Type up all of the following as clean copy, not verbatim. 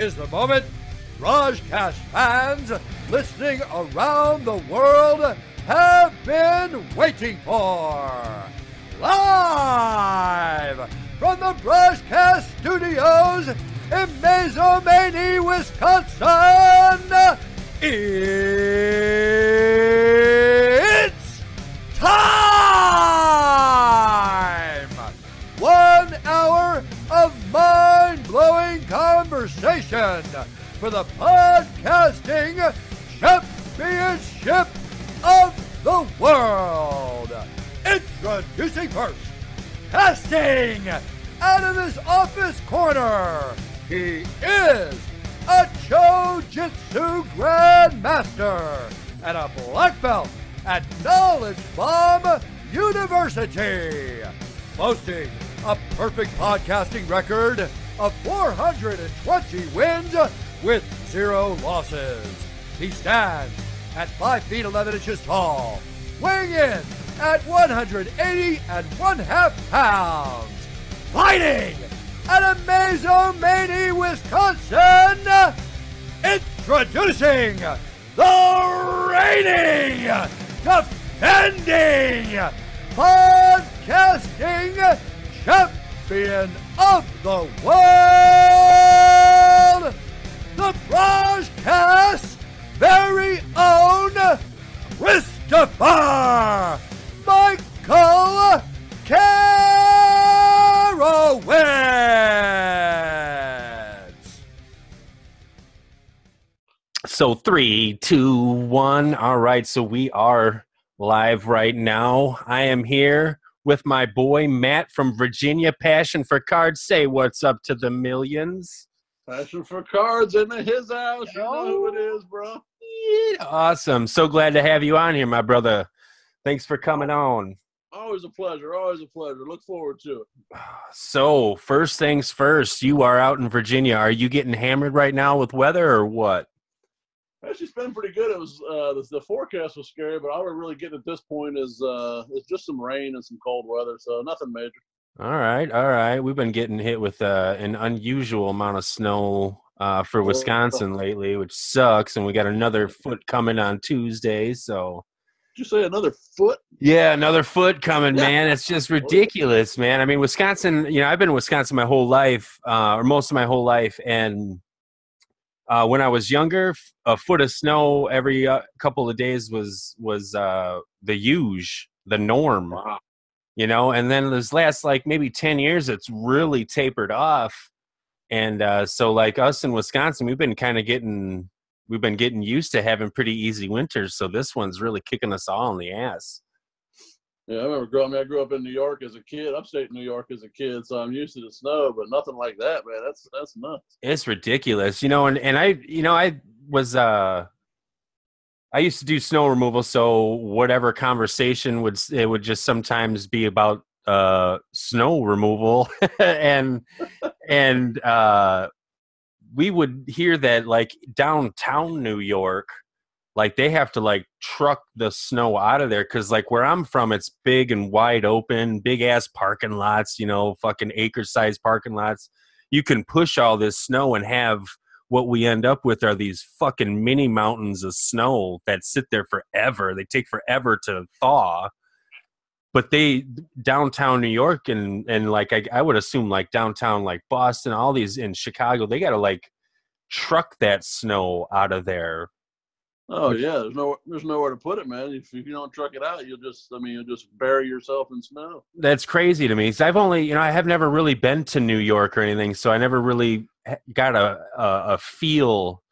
is the moment BrahjCast fans listening around the world have been waiting for. Live from the BrahjCast studios in Mazomanie, Wisconsin, it's time! 1 hour of mind-blowing conversation for the podcasting championship of the world. Introducing first, casting out of his office corner, he is a Jiu-Jitsu Grandmaster and a black belt at Knowledge Bomb University, boasting a perfect podcasting record of 420 wins with 0 losses. He stands at 5 feet 11 inches tall, weighing in at 180 1/2 pounds, fighting out of Mazomanie, Wisconsin, introducing the reigning, defending, podcasting champion of the world, the BrahjCast very own Christopher Michael Carowitz. So 3, 2, 1. All right, so we are live right now. I am here with my boy Matt from Virginia, Passion for Cards. Say what's up to the millions. Passion for Cards in his house. You know who it is, bro. Yeah, awesome. So glad to have you on here, my brother. Thanks for coming on. Always a pleasure. Always a pleasure. Look forward to it. So first things first, you are out in Virginia. Are you getting hammered right now with weather or what? Actually, it's been pretty good. It was the forecast was scary, but all we're really getting at this point is just some rain and some cold weather, so nothing major. All right. We've been getting hit with an unusual amount of snow for Wisconsin lately, which sucks, and we got another foot coming on Tuesday. So, did you say another foot? Yeah, another foot coming, man. It's just ridiculous, man. I mean, Wisconsin. I've been in Wisconsin my whole life, or most of my whole life, and when I was younger, a foot of snow every couple of days was the the norm. Wow. And then this last maybe 10 years, it's really tapered off. And so like us in Wisconsin, we've been getting used to having pretty easy winters. So this one's really kicking us all in the ass. Yeah, I remember I grew up in New York as a kid, upstate New York as a kid. So I'm used to the snow, but nothing like that, man. That's nuts. It's ridiculous, and I used to do snow removal. So whatever conversation would just sometimes be about snow removal, and we would hear that downtown New York, they have to truck the snow out of there because where I'm from, it's big and wide open, big ass parking lots, fucking acre size parking lots. You can push all this snow and have what we end up with are these fucking mini mountains of snow that sit there forever. They take forever to thaw. But downtown New York and I would assume downtown Boston, all these in Chicago, they got to truck that snow out of there. Oh yeah, there's nowhere to put it, man. If you don't truck it out, you'll just bury yourself in snow. That's crazy to me. So I have never really been to New York or anything, so I never really got a feel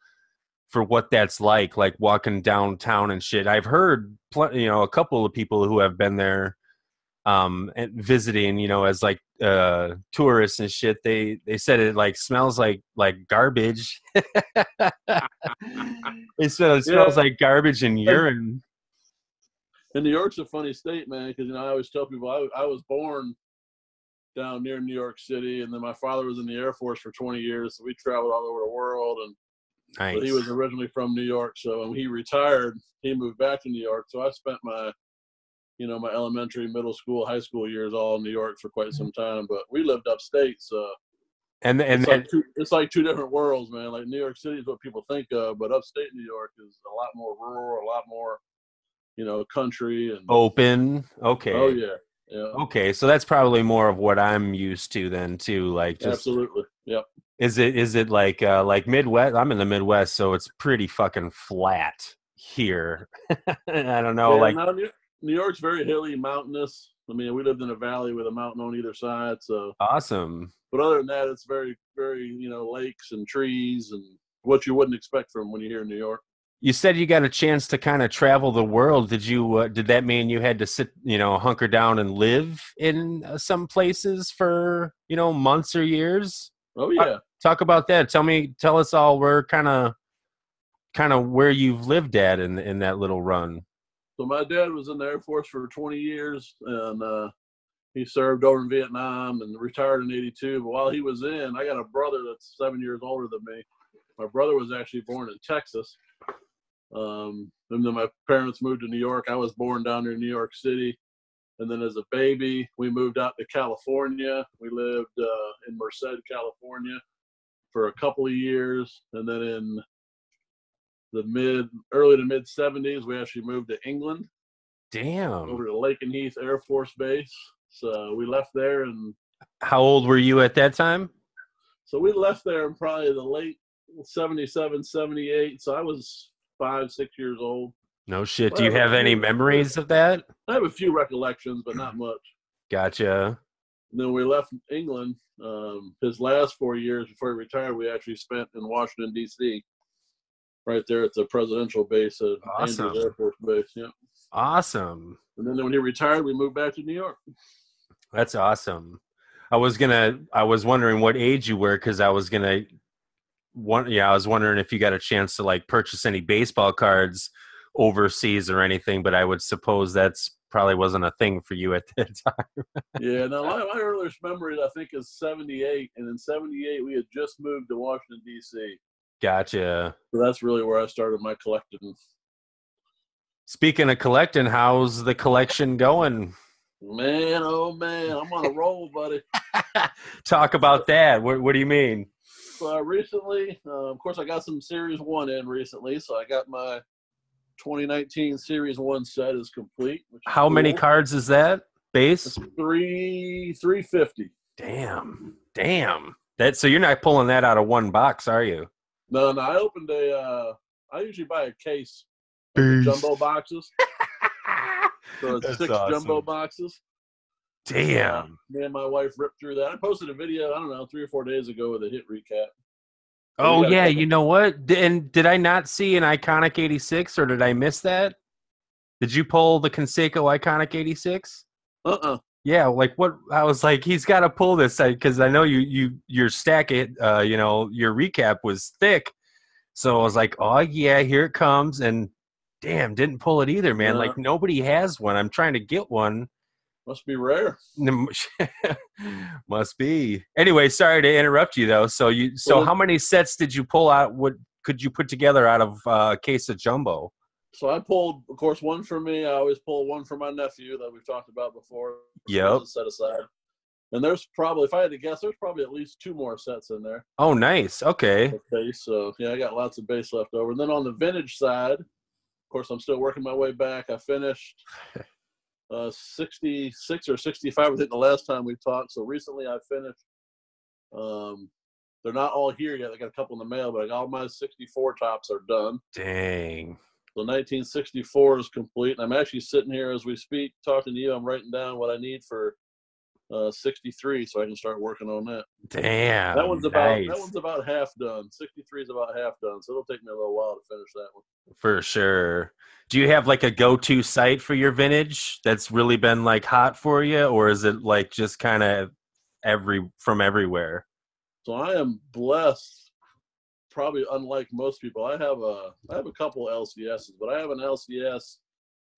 for what that's like walking downtown and shit. I've heard a couple of people who have been there and visiting, as tourists and shit. They said it smells like garbage. They said it smells like garbage and urine. And New York's a funny state, man, because I always tell people I was born down near New York City, and then my father was in the Air Force for 20 years, so we traveled all over the world. And nice. But he was originally from New York, so when he retired, he moved back to New York. So I spent my my elementary, middle school, high school years all in New York for quite some time. But we lived upstate, so And it's like two different worlds, man. Like New York City is what people think of, but upstate New York is a lot more rural, a lot more, country and open. Okay. Oh yeah, yeah. Okay, so that's probably more of what I'm used to then too. Like just Absolutely, yep. Is it like Midwest? I'm in the Midwest, so it's pretty fucking flat here. I don't know, Yeah, like no, New York's very hilly, mountainous. I mean, we lived in a valley with a mountain on either side, so awesome. But other than that, it's very, very, lakes and trees and what you wouldn't expect from when you're here in New York. You said you got a chance to kind of travel the world. Did you? Did that mean you had to sit, hunker down and live in some places for, months or years? Oh yeah. Talk about that. Tell us all where kind of where you've lived at in that little run. So my dad was in the Air Force for 20 years, and he served over in Vietnam and retired in '82. But while he was in, I got a brother that's 7 years older than me. My brother was actually born in Texas. And then my parents moved to New York. I was born down there in New York City. And then as a baby, we moved out to California. We lived in Merced, California for a couple of years. And then in the early to mid 70s, we actually moved to England. Damn. Over to Lakenheath Air Force Base. So we left there. And how old were you at that time? So we left there in probably the late 77, 78. So I was 5, 6 years old. No shit. Do you have any memories of that? I have a few recollections, but not much. Gotcha. And then we left England. His last 4 years before he retired, we actually spent in Washington, D.C., right there at the presidential base at Andrews Air Force Base. Yeah. Awesome. And then when he retired, we moved back to New York. That's awesome. I was wondering what age you were, because I was wondering if you got a chance to like purchase any baseball cards overseas or anything, but I would suppose that's probably wasn't a thing for you at that time. Yeah, no, my earliest memories I think is 78, and in 78 we had just moved to Washington, D.C. Gotcha. So that's really where I started my collecting. Speaking of collecting, how's the collection going? Man, oh man, I'm on a roll, buddy. Talk about that. What do you mean? So recently, of course, I got some Series 1 in recently, so I got my 2019 Series 1 set is complete. How many cards is that? Base? It's 350. Damn. So you're not pulling that out of one box, are you? No, I opened I usually buy a case of the jumbo boxes. So it's 6 awesome. Jumbo boxes. Damn. Me and my wife ripped through that. I posted a video, I don't know, 3 or 4 days ago with a hit recap. Oh, yeah. You know what? And did I not see an Iconic 86, or did I miss that? Did you pull the Conseco Iconic 86? Yeah, like what? I was like, he's got to pull this because I know your stack it. Your recap was thick, so I was like, oh yeah, here it comes, and damn, didn't pull it either, man. Like nobody has one. I'm trying to get one. Must be rare. Must be. Anyway, sorry to interrupt you though. So how many sets did you pull out? What could you put together out of a case of jumbo? So I pulled, of course, one for me. I always pull one for my nephew that we've talked about before. Yep. Set aside. And there's probably, if I had to guess, there's probably at least 2 more sets in there. Oh, nice. Okay. So yeah, I got lots of base left over. And then on the vintage side, of course, I'm still working my way back. I finished 66 or 65, I think, the last time we talked. So recently I finished. They're not all here yet. I got a couple in the mail, but all my 64 tops are done. Dang. So 1964 is complete. And I'm actually sitting here as we speak, talking to you. I'm writing down what I need for 63, so I can start working on that. Damn. That one's about half done. 63 is about half done, so it'll take me a little while to finish that one. For sure. Do you have like a go-to site for your vintage that's really been like hot for you, or is it like just kind of from everywhere? So I am blessed. Probably unlike most people, I have a couple LCSs, but I have an LCS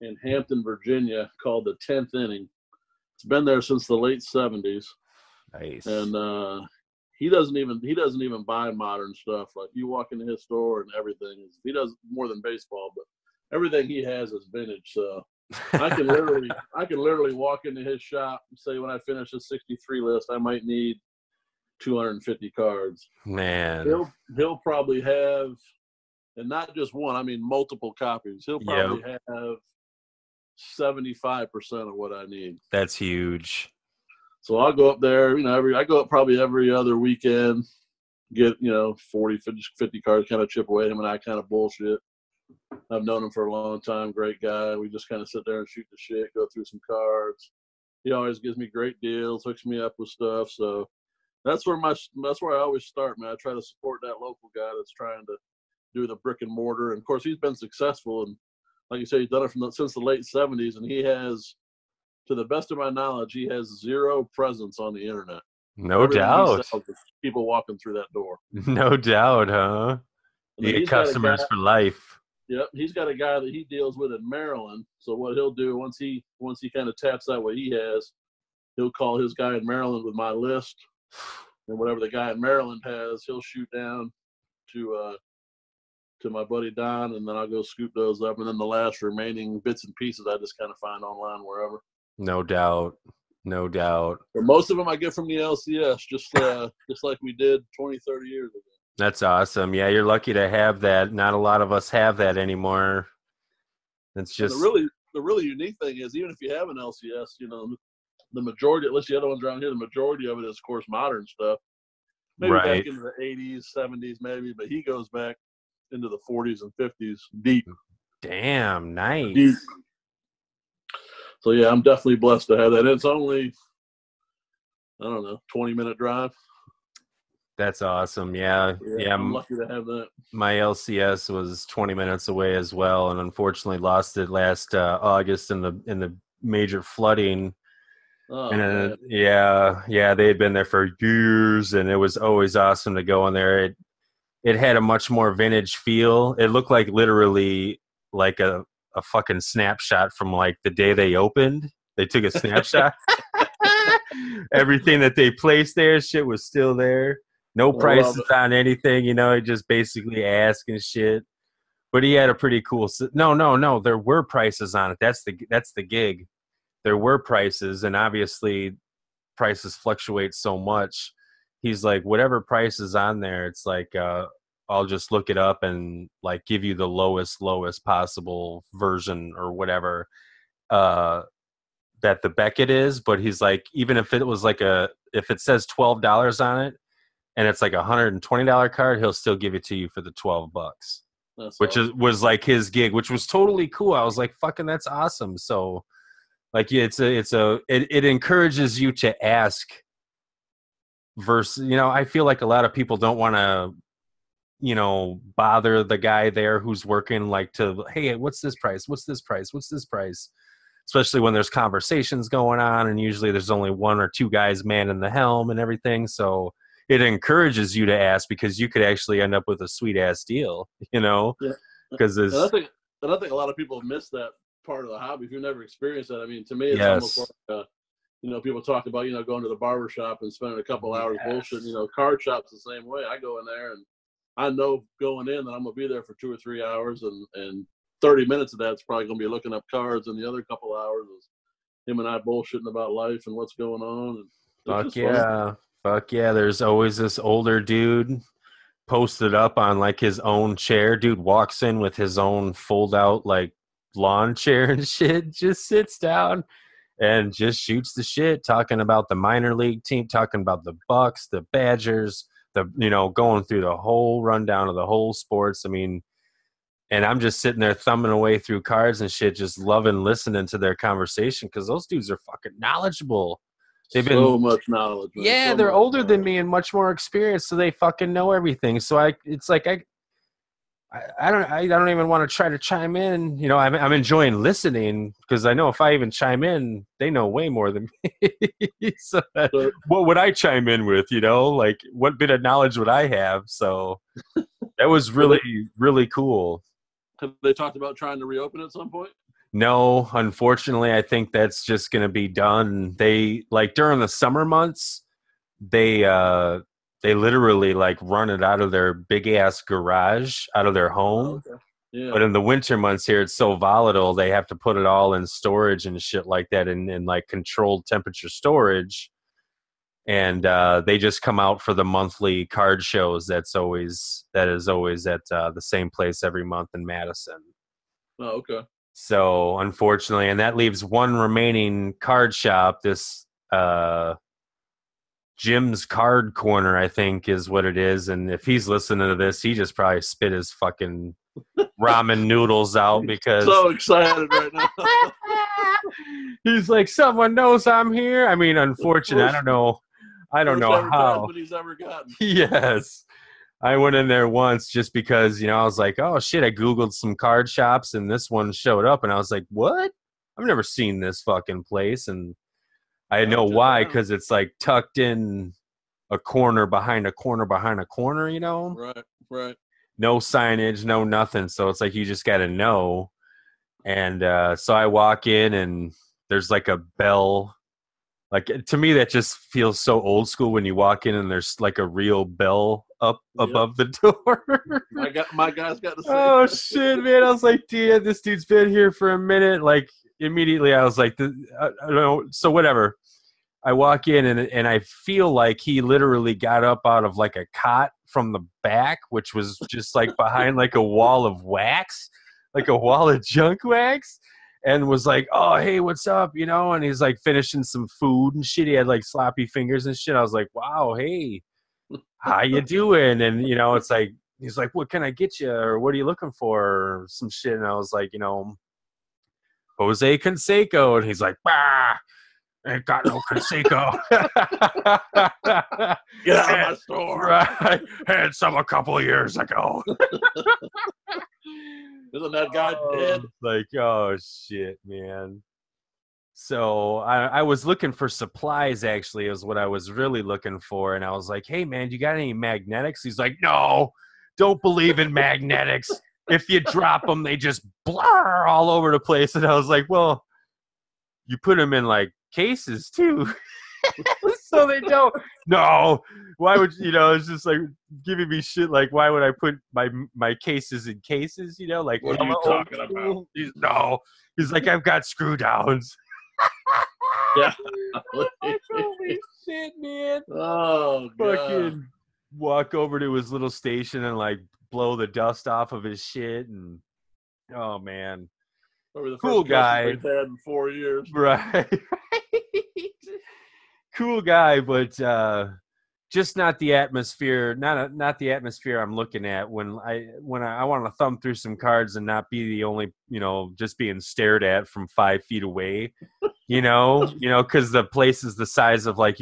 in Hampton, Virginia called the 10th Inning. It's been there since the late 70s. Nice. And he doesn't even buy modern stuff. Like you walk into his store and everything he does more than baseball, but everything he has is vintage. So I can literally walk into his shop and say when I finish the 63 list, I might need 250 cards. Man. He'll probably have, and not just one, I mean multiple copies. He'll probably have 75% of what I need. That's huge. So I'll go up there, I go up probably every other weekend, get, 40, 50 cards, kind of chip away him and I kind of bullshit. I've known him for a long time, great guy. We just kind of sit there and shoot the shit, go through some cards. He always gives me great deals, hooks me up with stuff. So that's where I always start, man. I try to support that local guy that's trying to do the brick and mortar. And of course, he's been successful, and like you say, he's done it since the late '70s. And he has, to the best of my knowledge, he has zero presence on the internet. No doubt. People walking through that door. No doubt, huh? You get customers for life. Yep, he's got a guy that he deals with in Maryland. So what he'll do once he kind of taps out what he has, he'll call his guy in Maryland with my list, and whatever the guy in Maryland has, he'll shoot down to my buddy Don, and then I'll go scoop those up, and then the last remaining bits and pieces I just kind of find online wherever. No doubt. But most of them I get from the LCS, just like we did 20, 30 years ago. That's awesome. Yeah, you're lucky to have that. Not a lot of us have that anymore. It's just the really unique thing is, even if you have an LCS, the majority, at least the other ones around here, the majority of it is, of course, modern stuff. Maybe back into the 80s, 70s, maybe, but he goes back into the 40s and 50s deep. Damn, nice. Deep. So yeah, I'm definitely blessed to have that. It's only, 20-minute drive. That's awesome. Yeah. I'm lucky to have that. My LCS was 20 minutes away as well, and unfortunately lost it last August in the major flooding. Oh, and they had been there for years, and it was always awesome to go in there. It had a much more vintage feel. It looked like literally like a fucking snapshot from like the day they opened. They took a snapshot. Everything that they placed there, shit was still there. No prices on anything, he just basically asking shit. But he had a pretty cool. No. There were prices on it. That's the gig. There were prices, and obviously prices fluctuate so much. He's like, whatever price is on there, it's like, I'll just look it up and like give you the lowest possible version or whatever that the Beckett is. But he's like, even if it was like if it says $12 on it, and it's like $120 card, he'll still give it to you for the $12. Was like his gig, which was totally cool. I was like, fucking, that's awesome. So like, it encourages you to ask versus, I feel like a lot of people don't want to, bother the guy there who's working like hey, what's this price? What's this price? What's this price? Especially when there's conversations going on, and usually there's only one or two guys manning the helm and everything. So it encourages you to ask, because you could actually end up with a sweet ass deal, because and I think a lot of people miss that part of the hobby if you've never experienced that. I mean, to me, it's almost like, people talk about, going to the barber shop and spending a couple hours bullshitting. Card shop's the same way. I go in there and I know going in that I'm gonna be there for 2 or 3 hours, and 30 minutes of that's probably gonna be looking up cards, and the other couple hours is him and I bullshitting about life and what's going on. And Fuck yeah. There's always this older dude posted up on like his own chair. Dude walks in with his own fold out like lawn chair and shit, just sits down and just shoots the shit, talking about the minor league team, talking about the Bucks, the Badgers, going through the whole rundown of the whole sports. I mean, and I'm just sitting there thumbing away through cards and shit, just loving listening to their conversation, because those dudes are fucking knowledgeable. They've been so much knowledge. Man. Yeah, they're older than me and much more experienced, so they fucking know everything. So I don't even want to try to chime in. I'm enjoying listening, because I know if I even chime in, they know way more than me. So what would I chime in with? Like what bit of knowledge would I have? So that was really, really cool. Have they talked about trying to reopen at some point? No, unfortunately, I think that's just going to be done. They like during the summer months, they literally like run it out of their big ass garage, out of their home. Oh, okay. Yeah. But in the winter months here, it's so volatile, they have to put it all in storage and shit like that, in like controlled temperature storage. and they just come out for the monthly card shows. That is always at the same place every month in Madison. Oh, okay. So unfortunately, and that leaves one remaining card shop. This Jim's Card Corner, I think, is what it is. And if he's listening to this, he just probably spit his fucking ramen noodles out because So excited right now. he's like, someone knows I'm here. I mean, unfortunately, I don't know First how. advertisement he's ever gotten. Yes. I went in there once just because, I was like, oh shit, I Googled some card shops and this one showed up and I was like, what? I've never seen this fucking place. And I know why, because it's like tucked in a corner behind a corner behind a corner, Right. No signage, no nothing. So it's like you just got to know. And so I walk in and there's like a bell. Like, to me, that just feels so old school when you walk in and there's like a real bell up above the door. My guy's got to say. Oh, shit, man. I was like, damn, this dude's been here for a minute. Like, immediately I was like, I don't know. So whatever. I walk in and I feel like he literally got up out of like a cot from the back, which was just like behind like a wall of wax, like a wall of junk wax, and was like, oh, hey, what's up? And he's like finishing some food and shit. He had like sloppy fingers and shit. I was like, wow, hey, how you doing? And, it's like, he's like, what can I get you? Or what are you looking for? Or some shit. And I was like, Jose Canseco. And he's like, bah. Ain't got no Conseco. Get out of my store. Right. Had some a couple of years ago. Isn't that guy dead? Like, oh, shit, man. So I was looking for supplies, actually, is what I was really looking for. And I was like, hey, man, you got any magnetics? He's like, no, don't believe in magnetics. If you drop them, they just blur all over the place. And I was like, well, you put them in, like, cases too. So they don't. No, why would it's just like giving me shit. Like, why would I put my cases in cases? Like, what are you talking about? He's like, I've got screw downs. Yeah. Holy shit, man. Oh, God. Fucking walk over to his little station and like blow the dust off of his shit. And oh, man. The cool guy. We've had in 4 years. Right. Cool guy, but just not the atmosphere. Not the atmosphere I'm looking at when I want to thumb through some cards and not be the only, just being stared at from 5 feet away. Because the place is the size of like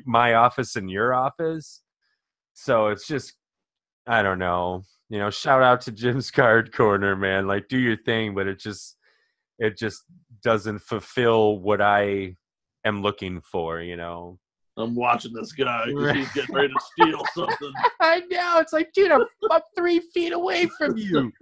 my office and your office. So it's just, I don't know. Shout out to Jim's Card Corner, man. Like, do your thing, but it just doesn't fulfill what I am looking for, I'm watching this guy because he's getting ready to steal something. I know. It's like, dude, I'm 3 feet away from you.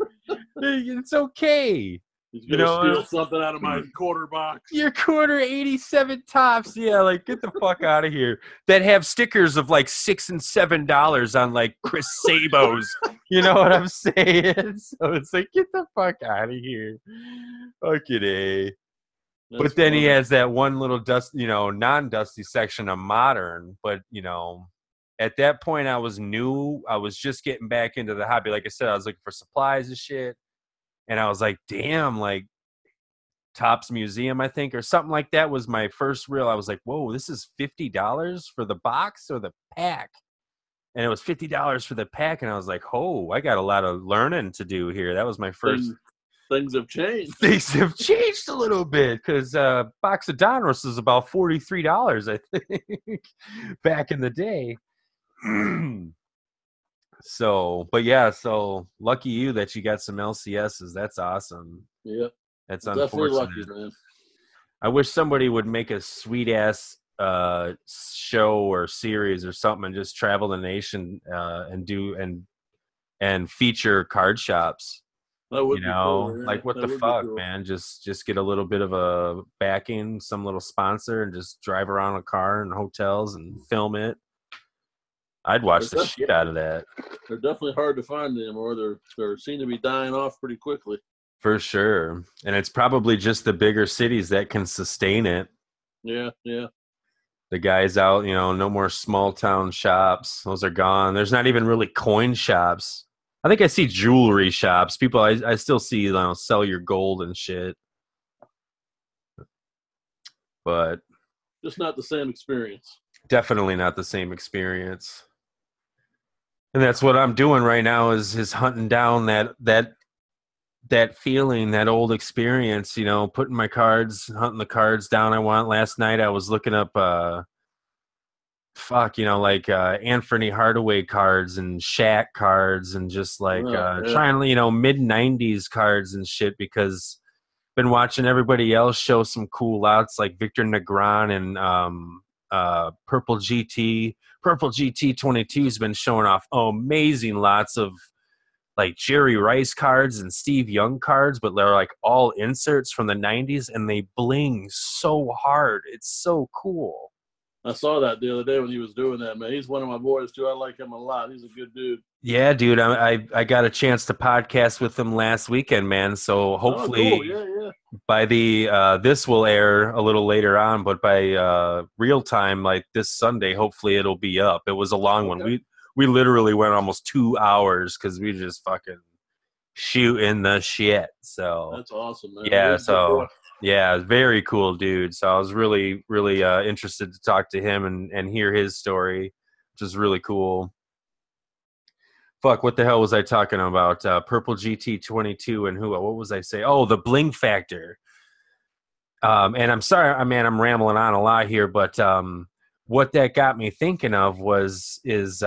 It's okay. He's going to steal something out of my quarter box. Your quarter 87 tops. Yeah, like, get the fuck out of here. That have stickers of like $6 and $7 on like Chris Sabos. You know what I'm saying? So it's like, get the fuck out of here. Okay. But then he has that one little non-dusty section of modern. But, at that point I was new. I was just getting back into the hobby. Like I said, I was looking for supplies and shit. And I was like, damn, like Topps Museum, I think, or something like that was my first real. I was like, whoa, this is $50 for the box or the pack? And it was $50 for the pack. And I was like, oh, I got a lot of learning to do here. That was my first. Things have changed. Things have changed a little bit because a box of Donruss is about $43, I think, back in the day. So, but yeah, so lucky you that you got some LCSs. That's awesome. Yeah. That's definitely unfortunate. Lucky, man. I wish somebody would make a sweet ass show or series or something and just travel the nation and feature card shops. That would be cool, yeah. Like what that the fuck, cool. man? Just get a little bit of a backing, some little sponsor, and just drive around a car and hotels and film it. I'd watch the shit out of that. They're definitely hard to find anymore. They seem to be dying off pretty quickly. For sure. And it's probably just the bigger cities that can sustain it. Yeah. The guys out, no more small town shops. Those are gone. There's not even really coin shops. I think I see jewelry shops. People, I still see, sell your gold and shit. But just not the same experience. Definitely not the same experience. And that's what I'm doing right now is hunting down that feeling, that old experience, putting my cards, hunting the cards down I want. Last night I was looking up Anthony Hardaway cards and Shaq cards and just trying to, mid-90s cards and shit, because been watching everybody else show some cool lots like Victor Negron and Purple GT. Purple GT 22 has been showing off amazing lots of like Jerry Rice cards and Steve Young cards, but they're like all inserts from the 90s and they bling so hard. It's so cool. I saw that the other day when he was doing that, man. He's one of my boys too. I like him a lot. He's a good dude. Yeah, dude. I got a chance to podcast with him last weekend, man. So hopefully by this will air a little later on, but by real time, like this Sunday, hopefully it'll be up. It was a long one. We literally went almost 2 hours because we just fucking shooting the shit. So that's awesome, man. Yeah, yeah, very cool dude. So I was really, really interested to talk to him and hear his story, which is really cool. Fuck, what the hell was I talking about? Purple GT 22 and what was I saying? Oh, the bling factor. And I'm sorry, man, I'm rambling on a lot here, but what that got me thinking of is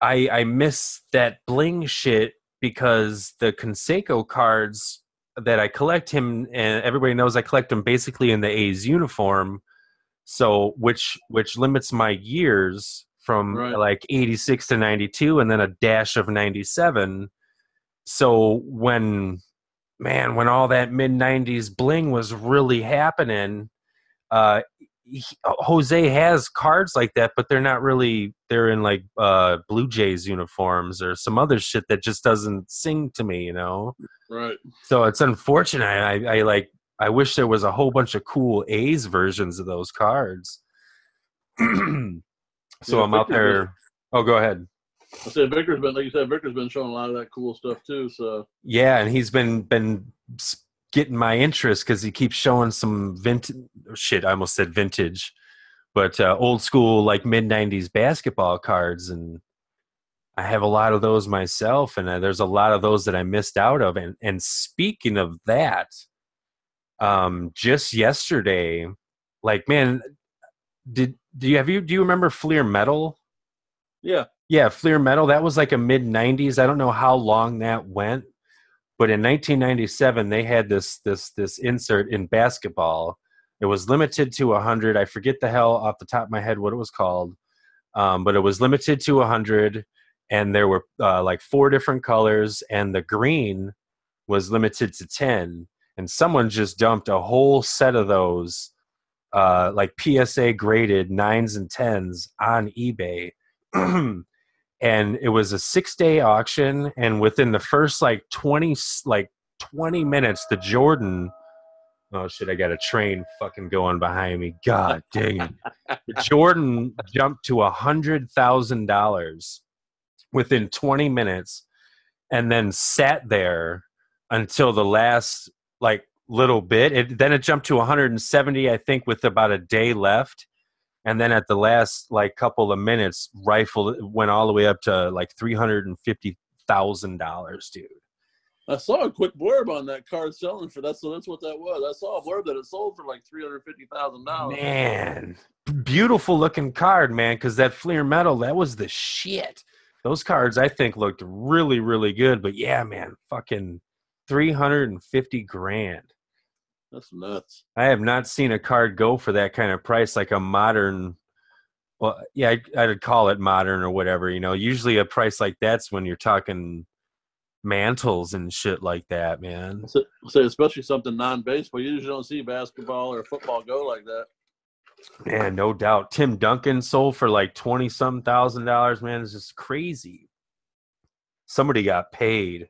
I miss that bling shit because the Conseco cards that I collect him, and everybody knows I collect them basically in the A's uniform, so which limits my years from like 86 to 92 and then a dash of 97. So when all that mid-90s bling was really happening, Jose has cards like that, but they're not really, they're in like Blue Jays uniforms or some other shit that just doesn't sing to me, Right. So it's unfortunate. I wish there was a whole bunch of cool A's versions of those cards. So I'm out there. Oh, go ahead. I said Victor's been, like you said, Victor's been showing a lot of that cool stuff too. So yeah, and he's been getting my interest because he keeps showing some vintage shit. I almost said vintage, but old school like mid-90s basketball cards, and I have a lot of those myself, and there's a lot of those that I missed out of. And speaking of that, just yesterday, like, man, do you remember Fleer Metal? Yeah, Fleer Metal. That was like a mid-90s. I don't know how long that went, but in 1997 they had this insert in basketball. It was limited to 100. I forget the hell off the top of my head what it was called, but it was limited to 100, and there were like 4 different colors, and the green was limited to 10. And someone just dumped a whole set of those, like PSA graded 9s and 10s on eBay. And it was a 6-day auction, and within the first 20 minutes, the Jordan, oh shit, I got a train fucking going behind me. God dang it. The Jordan jumped to $100,000 within 20 minutes, and then sat there until the last little bit. Then it jumped to 170, I think, with about a day left. And then at the last couple of minutes, went all the way up to $350,000, dude. I saw a quick blurb on that card selling for that, so that's what that was. I saw a blurb that it sold for $350,000. Man, beautiful looking card, man. Because that Fleer Metal, that was the shit. Those cards, I think, looked really, really good. But yeah, man, fucking $350,000. That's nuts. I have not seen a card go for that kind of price, like a modern. Well, yeah, I'd call it modern or whatever. Usually a price like that's when you're talking mantles and shit like that, man. So especially something non-baseball. You usually don't see basketball or football go like that. Man, no doubt. Tim Duncan sold for $20-some thousand, man. It's just crazy. Somebody got paid.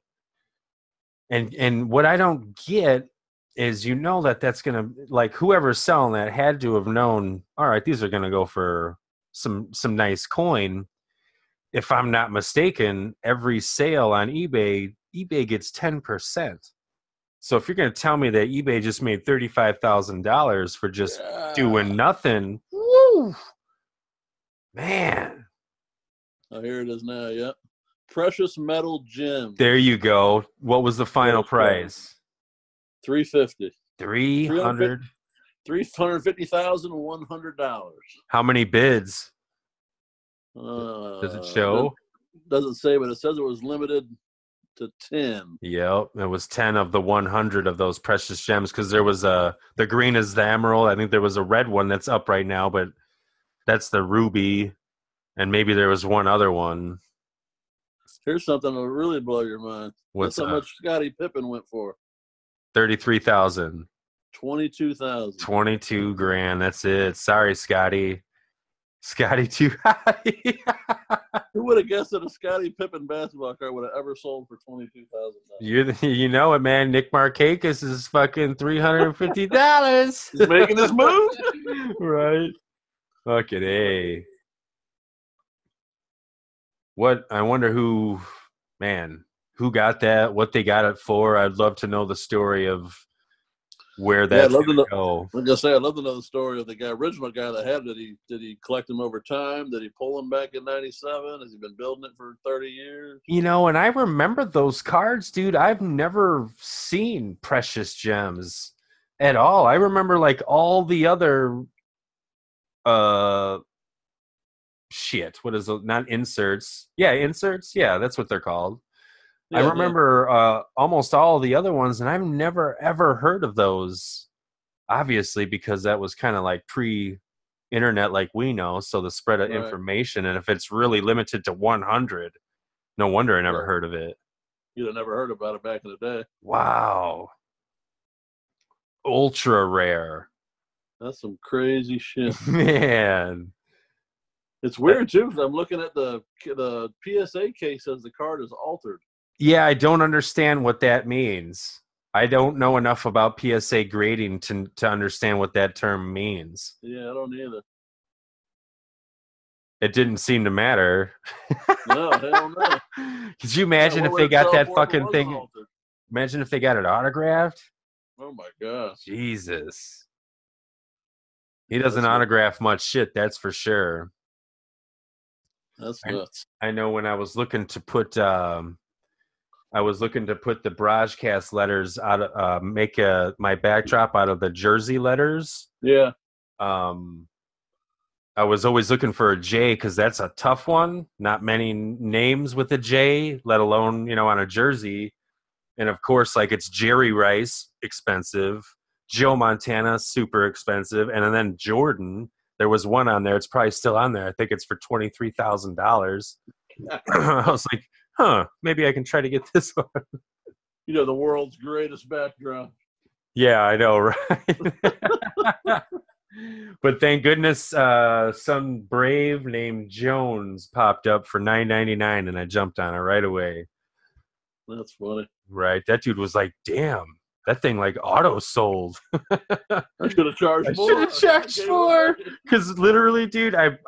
And what I don't get is that's gonna, like, whoever's selling that had to have known, all right, these are gonna go for some nice coin. If I'm not mistaken, every sale on eBay gets 10%. So if you're gonna tell me that eBay just made $35,000 for just doing nothing, woo, man. Oh, here it is now. Yep. Precious metal gems. There you go. What was the final price? $350. 300. $350,100. How many bids? Does it show? Doesn't say, but it says it was limited to 10. Yep, it was 10 of the 100 of those precious gems, because there was the green is the emerald. I think there was a red one that's up right now, but that's the ruby, and maybe there was one other one. Here's something that'll really blow your mind. What's That's how much Scottie Pippen went for. 33,000. 22,000. 22 grand. That's it. Sorry, Scotty. Scotty too high. Who would have guessed that a Scottie Pippen basketball card would have ever sold for $22,000? You know it, man. Nick Markakis is fucking $350. He's making this move, right? Fucking A. What, I wonder who got that, what they got it for. I'd love to know the story of where that's going to go. Like I say, I'd love to know the story of the original guy that had it. Did he collect them over time? Did he pull them back in 97? Has he been building it for 30 years? And I remember those cards, dude. I've never seen precious gems at all. I remember like all the other shit. What is it? Not inserts. Yeah, inserts. Yeah, that's what they're called. Yeah, I remember almost all the other ones, and I've never, ever heard of those, obviously, because that was kind of like pre-internet like we know, so the spread of information, and if it's really limited to 100, no wonder I never heard of it. You'd have never heard about it back in the day. Wow. Ultra rare. That's some crazy shit. Man. It's weird, too, because I'm looking at the PSA case says the card is altered. Yeah, I don't understand what that means. I don't know enough about PSA grading to understand what that term means. Yeah, I don't either. It didn't seem to matter. No, hell no. Could you imagine if they got that fucking thing? Altered. Imagine if they got it autographed. Oh, my gosh. Jesus. He doesn't autograph much shit, that's for sure. That's nuts. I know when I was looking to put the BrahjCast letters out of make my backdrop out of the Jersey letters. Yeah. I was always looking for a J because that's a tough one. Not many names with a J, let alone on a jersey. And of course, like it's Jerry Rice, expensive. Joe Montana, super expensive, and then Jordan. There was one on there. It's probably still on there. I think it's for $23,000. I was like, maybe I can try to get this one. The world's greatest backdrop. Yeah, I know, right? But thank goodness some brave named Jones popped up for $9.99, and I jumped on it right away. That's funny. Right. That dude was like, damn. That thing like auto sold. I should have charged more. I should have charged more. Because literally, dude, I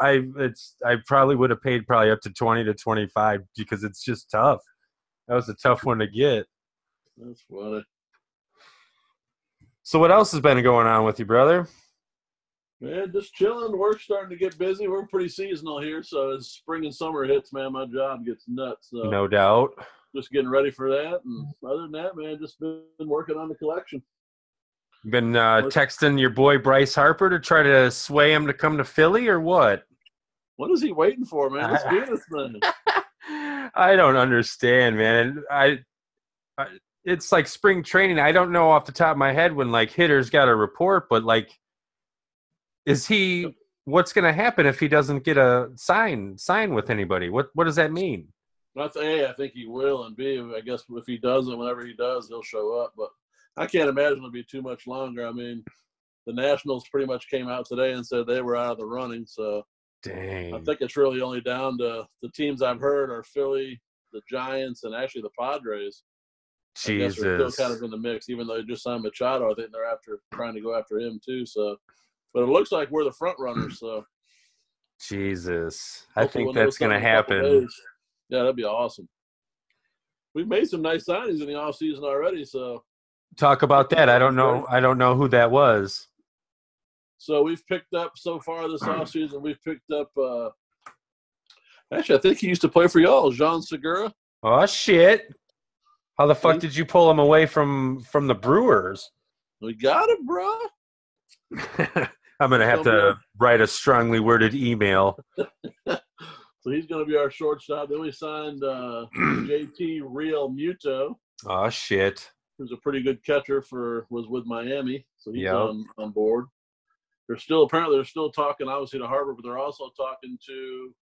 probably would have paid probably up to 20 to 25 because it's just tough. That was a tough one to get. That's funny. So what else has been going on with you, brother? Man, just chilling. Work's starting to get busy. We're pretty seasonal here, so as spring and summer hits, man, my job gets nuts. So. No doubt. Just getting ready for that, and other than that, man, just been working on the collection. You been texting your boy Bryce Harper to try to sway him to come to Philly, or what? What is he waiting for, man? Let's do this thing. I don't understand, man. It's like spring training. I don't know off the top of my head when like hitters got a report, but like, what's going to happen if he doesn't get a sign with anybody? What does that mean? I think he will, and B, I guess if he doesn't, whenever he does, he'll show up. But I can't imagine it'll be too much longer. I mean, the Nationals pretty much came out today and said they were out of the running. So dang. I think it's really only down to the teams I've heard are Philly, the Giants, and actually the Padres. I guess they're still kind Jesus. of in the mix, even though they just signed Machado. I think they're trying to go after him too. So, but it looks like we're the front runners. So Jesus. I hopefully think we'll know that's going to something in a couple happen. days. Yeah, that'd be awesome. We've made some nice signings in the off season already. So Talk about that. I don't know. I don't know who that was. So we've picked up so far this off season. We've picked up. Actually, I think he used to play for y'all, Jean Segura. Oh shit! How the fuck did you pull him away from the Brewers? We got him, bro. I'm gonna have to write a strongly worded email. So he's gonna be our shortstop. Then we signed JT Real Muto. Oh shit! Who's a pretty good catcher was with Miami, so he's on board. They're still talking obviously to Harvard, but they're also talking to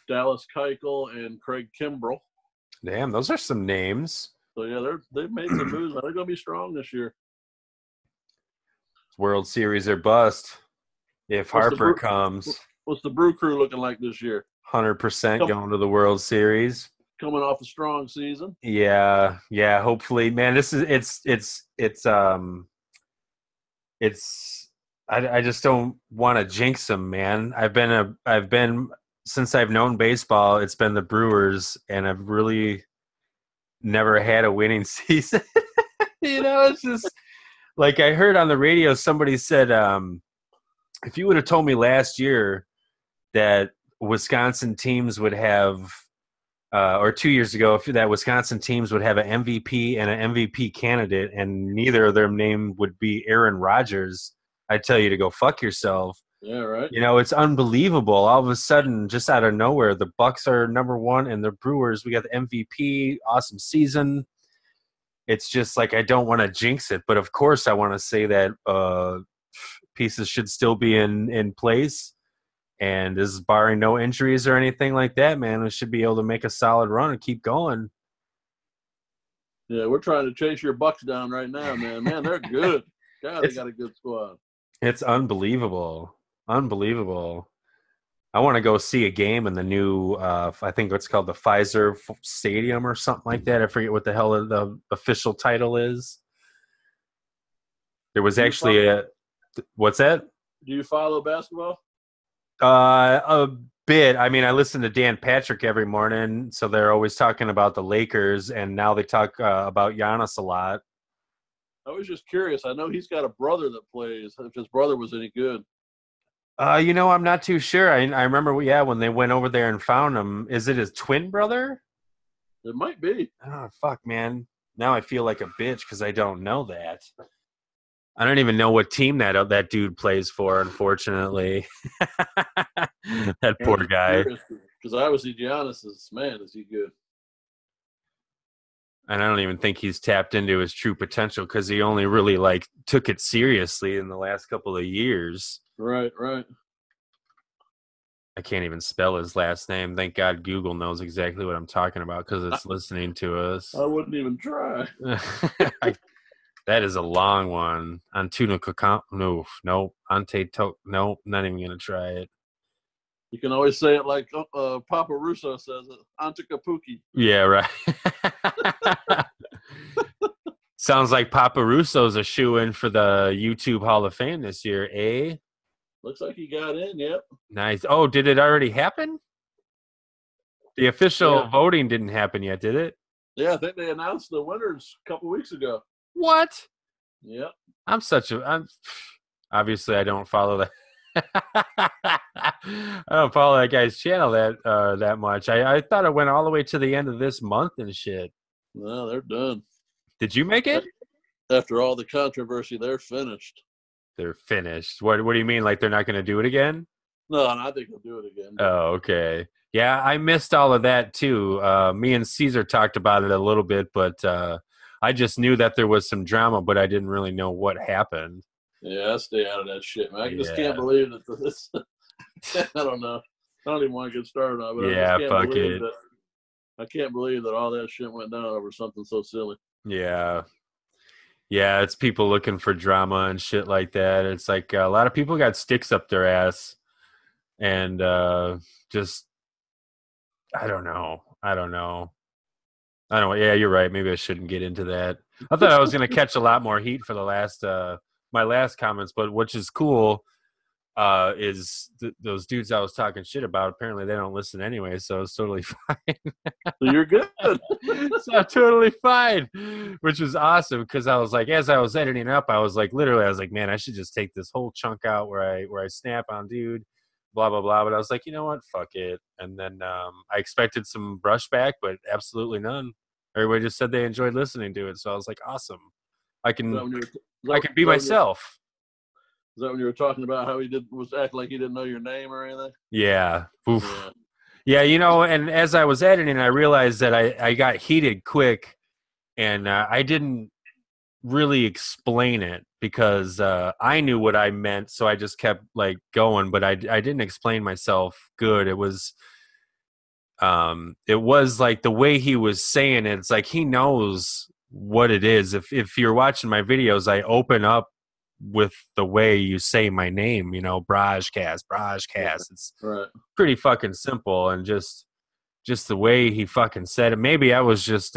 Dallas Keuchel and Craig Kimbrell. Damn, those are some names. So yeah, they've made some moves. They're going to be strong this year. World Series or bust. If Harper comes, what's the Brew Crew looking like this year? 100% going to the World Series. Coming off a strong season. Yeah. Hopefully, man. This is I just don't want to jinx them, man. I've been since I've known baseball, it's been the Brewers, and I've really never had a winning season. It's just like I heard on the radio, somebody said, if you would have told me last year that Wisconsin teams would have, or 2 years ago, that Wisconsin teams would have an MVP and an MVP candidate, and neither of their name would be Aaron Rodgers, I'd tell you to go fuck yourself. Yeah, right. It's unbelievable. All of a sudden, just out of nowhere, the Bucks are number one, and the Brewers, we got the MVP, awesome season. It's just like I don't want to jinx it, but of course I want to say that pieces should still be in place, and this is barring no injuries or anything like that, man. We should be able to make a solid run and keep going. Yeah, we're trying to chase your Bucks down right now, man. Man, they're good. God, they got a good squad. It's unbelievable. Unbelievable. I want to go see a game in the new, I think it's called the Pfizer Stadium or something like that. I forget what the hell the official title is. There was actually what's that? Do you follow basketball? A bit. I mean, I listen to Dan Patrick every morning, so they're always talking about the Lakers, and now they talk about Giannis a lot. I was just curious. I know he's got a brother that plays. If his brother was any good. I'm not too sure. I remember, when they went over there and found him. Is it his twin brother? It might be. Oh, fuck, man. Now I feel like a bitch because I don't know that. I don't even know what team that dude plays for, unfortunately. That poor guy. Because obviously Giannis is he good. And I don't even think he's tapped into his true potential because he only really took it seriously in the last couple of years. Right. I can't even spell his last name. Thank God Google knows exactly what I'm talking about because it's listening to us. I wouldn't even try. That is a long one. Antuna no, Ante no, not even gonna try it. You can always say it like Papa Russo says it. Antikapuki. Yeah, right. Sounds like Papa Russo's a shoe-in for the YouTube Hall of Fame this year, eh? Looks like he got in, yep. Nice. Oh, did it already happen? The official voting didn't happen yet, did it? Yeah, I think they announced the winners a couple weeks ago. What? Yep. Obviously I don't follow that. I don't follow that guy's channel that much. I thought it went all the way to the end of this month and shit. No, they're done. Did you make it? After all the controversy, they're finished. They're finished. What do you mean? Like they're not going to do it again? No, and I think they'll do it again. Oh, okay. Yeah, I missed all of that too. Me and Caesar talked about it a little bit, but I just knew that there was some drama, but I didn't really know what happened. Yeah, I stay out of that shit, man. I just can't believe that this. I don't know. I don't even want to get started on it. But yeah, fuck it. I can't believe that all that shit went down over something so silly. Yeah. Yeah, it's people looking for drama and shit like that. It's like a lot of people got sticks up their ass. And just, I don't know. I don't know. Yeah, you're right. Maybe I shouldn't get into that. I thought I was going to catch a lot more heat for the last my last comments, but which is cool is those dudes I was talking shit about. Apparently, they don't listen anyway, so it's totally fine. So you're good. So I'm totally fine, which was awesome because I was like, as I was editing up, I was like, literally, I was like, man, I should just take this whole chunk out where I snap on dude, blah blah blah. But I was like, you know what, fuck it. And then I expected some brushback, but absolutely none. Everybody just said they enjoyed listening to it, so I was like, awesome. I can be myself. Is that when you were talking about how he was acting like he didn't know your name or anything? Yeah. Oof. Yeah, you know, and as I was editing, I realized that I got heated quick, and I didn't really explain it because I knew what I meant, so I just kept like going, but I didn't explain myself good. It was like the way he was saying it, it's like he knows what it is. If you're watching my videos, I open up with the way you say my name, you know, BrahjCast. It's right. Pretty fucking simple, and just the way he fucking said it. Maybe I was just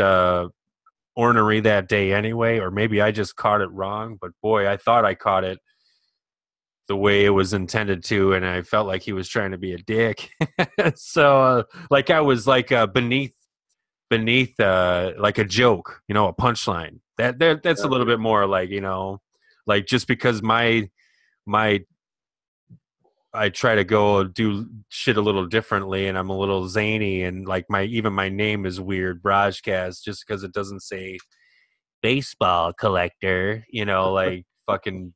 ornery that day anyway, or maybe I just caught it wrong, but boy, I thought I caught it the way it was intended to, and I felt like he was trying to be a dick. So like I was like beneath like a joke, you know, a punchline. That's a little bit more like, you know, like just because my I try to go do shit a little differently, and I'm a little zany, and like my name is weird, BrahjCast, just because it doesn't say baseball collector, you know, like fucking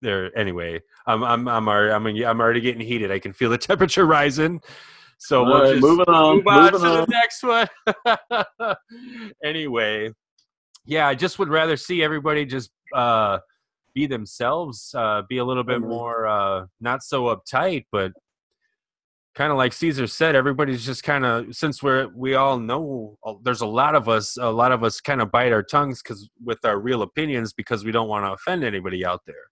there. Anyway, I'm already getting heated. I can feel the temperature rising. So we'll just move on to the next one. Anyway, yeah, I just would rather see everybody just be themselves, be a little bit more not so uptight, but kind of like Caesar said, everybody's just kind of, since we all know there's a lot of us kind of bite our tongues with our real opinions because we don't want to offend anybody out there.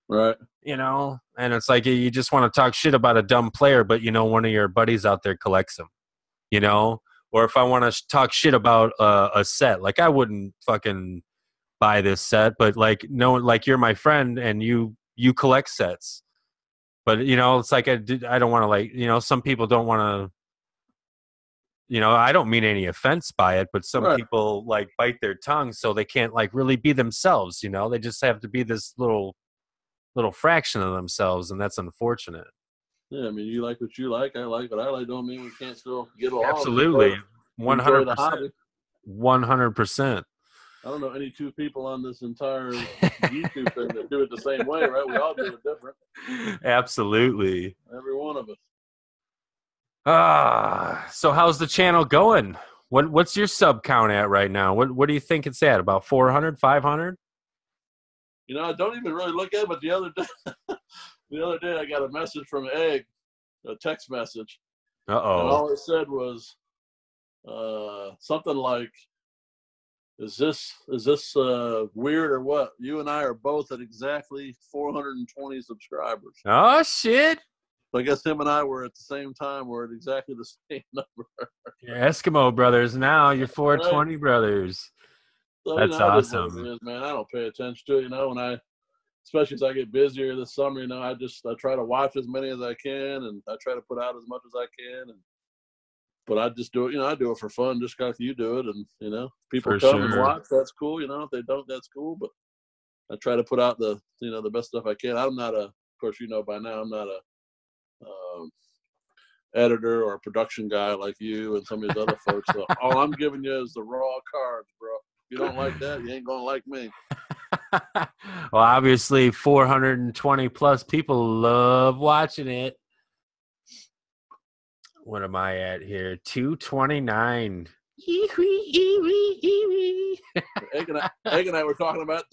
Right. You know, and it's like you just want to talk shit about a dumb player, but you know one of your buddies out there collects them, you know? Or if I want to talk shit about a set, like I wouldn't fucking buy this set, but like no, like you're my friend and you collect sets. But you know, it's like I don't want to, like, you know, some people don't want to, you know, I don't mean any offense by it, but some people like bite their tongue so they can't like really be themselves, you know? They just have to be this little fraction of themselves, and that's unfortunate. Yeah, I mean, you like what you like, I like what I like. Don't mean we can't still get along. Absolutely, 100%. 100%. I don't know any two people on this entire YouTube thing that do it the same way, right? We all do it different. Absolutely. Every one of us. So how's the channel going? What's your sub count at right now? What do you think it's at? About 400, 500? You know, I don't even really look at it, but the other day I got a message from Egg, a text message. Uh-oh. And all it said was something like, Is this weird or what? You and I are both at exactly 420 subscribers. Oh shit! So I guess him and I were at the same time. We're at exactly the same number. You're Eskimo brothers now. You're 420 brothers. So, that's awesome. It is, man. I don't pay attention to it. You know, especially as I get busier this summer. You know, I try to watch as many as I can, and I try to put out as much as I can. But I just do it, you know, I do it for fun, just like you do it. And, you know, people come and watch, that's cool. You know, if they don't, that's cool. But I try to put out the best stuff I can. I'm not of course, you know by now, I'm not a editor or a production guy like you and some of these other folks. So all I'm giving you is the raw cards, bro. If you don't like that, you ain't going to like me. Well, obviously 420 plus people love watching it. What am I at here? 229. Egg and I were talking about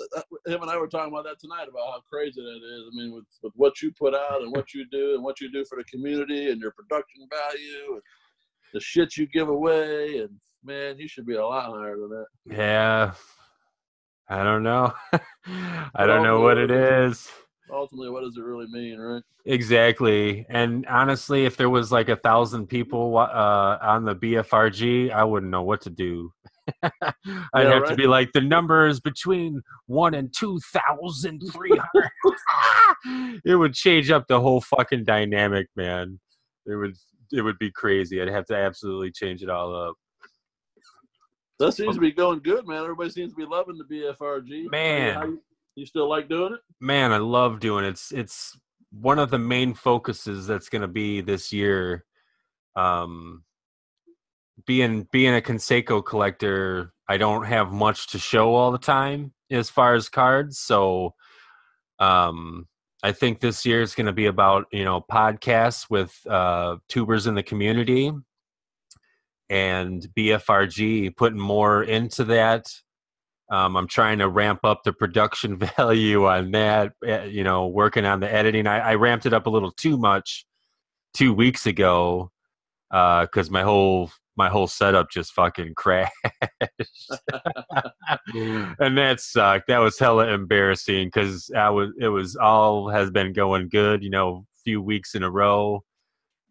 him and I were talking about that tonight, about how crazy that is. I mean, with what you put out and what you do for the community and your production value and the shit you give away, and man, you should be a lot higher than that. Yeah, I don't know. I don't know what it is. ultimately, what does it really mean, right? Exactly. And honestly, if there was like 1,000 people on the BFRG, I wouldn't know what to do. I'd have to be like, the number is between 1 and 2,300. It would change up the whole fucking dynamic, man. It would be crazy. I'd have to absolutely change it all up. That seems to be going good, man. Everybody seems to be loving the BFRG. Man. You still like doing it? Man, I love doing it. It's one of the main focuses that's going to be this year. Being a Conseco collector, I don't have much to show all the time as far as cards. So I think this year is going to be about, podcasts with tubers in the community and BFRG, putting more into that. I'm trying to ramp up the production value on that, working on the editing. I ramped it up a little too much 2 weeks ago because my whole setup just fucking crashed. And that sucked. That was hella embarrassing because it was all has been going good, few weeks in a row.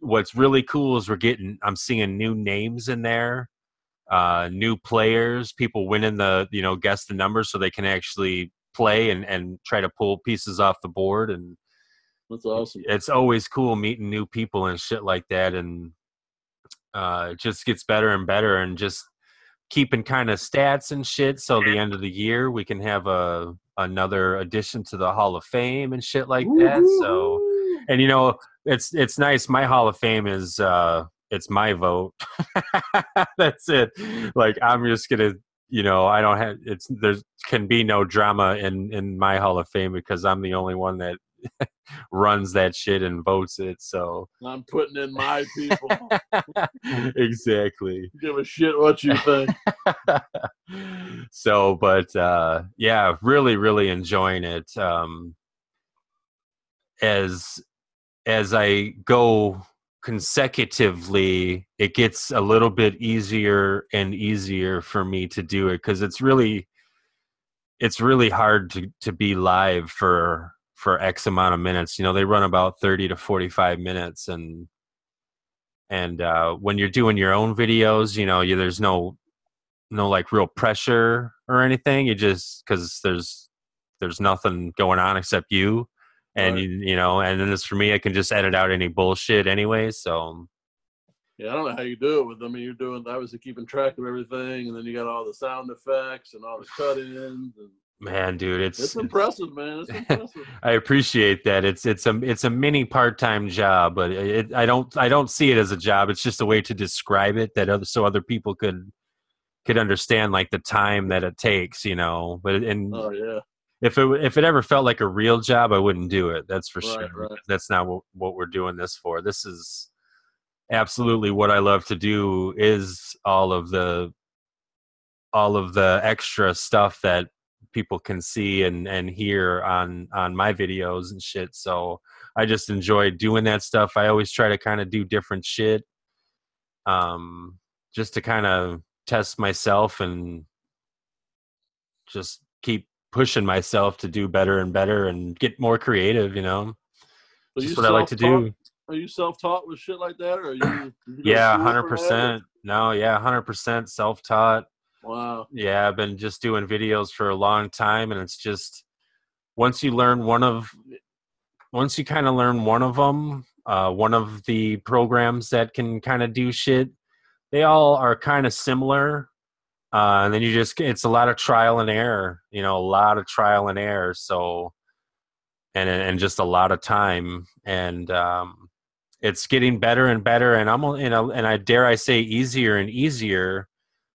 What's really cool is I'm seeing new names in there. New players, people winning the, guess the numbers so they can actually play and try to pull pieces off the board. And that's awesome. It's always cool meeting new people and shit like that. And it just gets better and better, and just keeping kind of stats and shit. So the end of the year, we can have another addition to the Hall of Fame and shit like that. So, and it's nice. My Hall of Fame is, it's my vote. That's it. Like, I'm just gonna, I don't have. There can be no drama in my Hall of Fame because I'm the only one that runs that shit and votes it. So I'm putting in my people. Exactly. Give a shit what you think. So, but yeah, really, really enjoying it. As I go consecutively, it gets a little bit easier and easier for me to do it because it's really hard to be live for X amount of minutes. They run about 30 to 45 minutes, and when you're doing your own videos, there's no like real pressure or anything. You just, because there's nothing going on except you. And right. And then as for me, I can just edit out any bullshit anyway. So yeah, I don't know how you do it with them. You're doing obviously keeping track of everything, and then you got all the sound effects and all the cut-ins. And man, dude, it's impressive, man. It's impressive. I appreciate that. It's a mini part-time job, but I don't see it as a job. It's just a way to describe it so other people could understand like the time that it takes, But oh yeah. If it ever felt like a real job, I wouldn't do it. That's for sure. Right. That's not what we're doing this for. This is absolutely what I love to do, is all of the extra stuff that people can see and hear on my videos and shit. So I just enjoy doing that stuff. I always try to kind of do different shit, just to kind of test myself and just keep pushing myself to do better and better and get more creative, just what I like to do. Are you self-taught with shit like that, or are you yeah, 100%. No, yeah, 100% self-taught. Wow. Yeah, I've been just doing videos for a long time, and it's just once you kind of learn one of them, one of the programs that can kind of do shit, they all are kind of similar. And then it's a lot of trial and error, a lot of trial and error. So, and just a lot of time, and it's getting better and better. And and I dare I say easier and easier,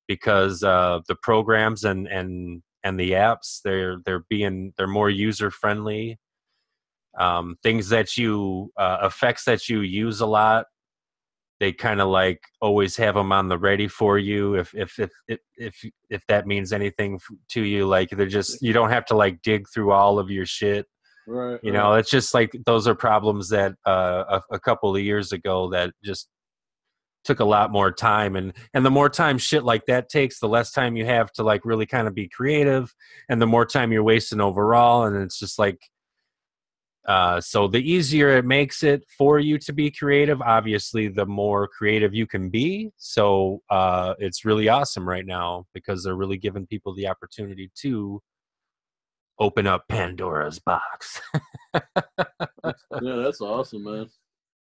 because the programs and the apps, they're more user friendly. Things that effects that you use a lot, they kind of like always have them on the ready for you. If that means anything to you, like you don't have to like dig through all of your shit. Right. It's just like those are problems that a couple of years ago that just took a lot more time, and the more time shit like that takes, the less time you have to like really kind of be creative, and the more time you're wasting overall. And it's just like, So the easier it makes it for you to be creative, obviously, the more creative you can be. So it's really awesome right now because they're really giving people the opportunity to open up Pandora's box. Yeah, that's awesome, man.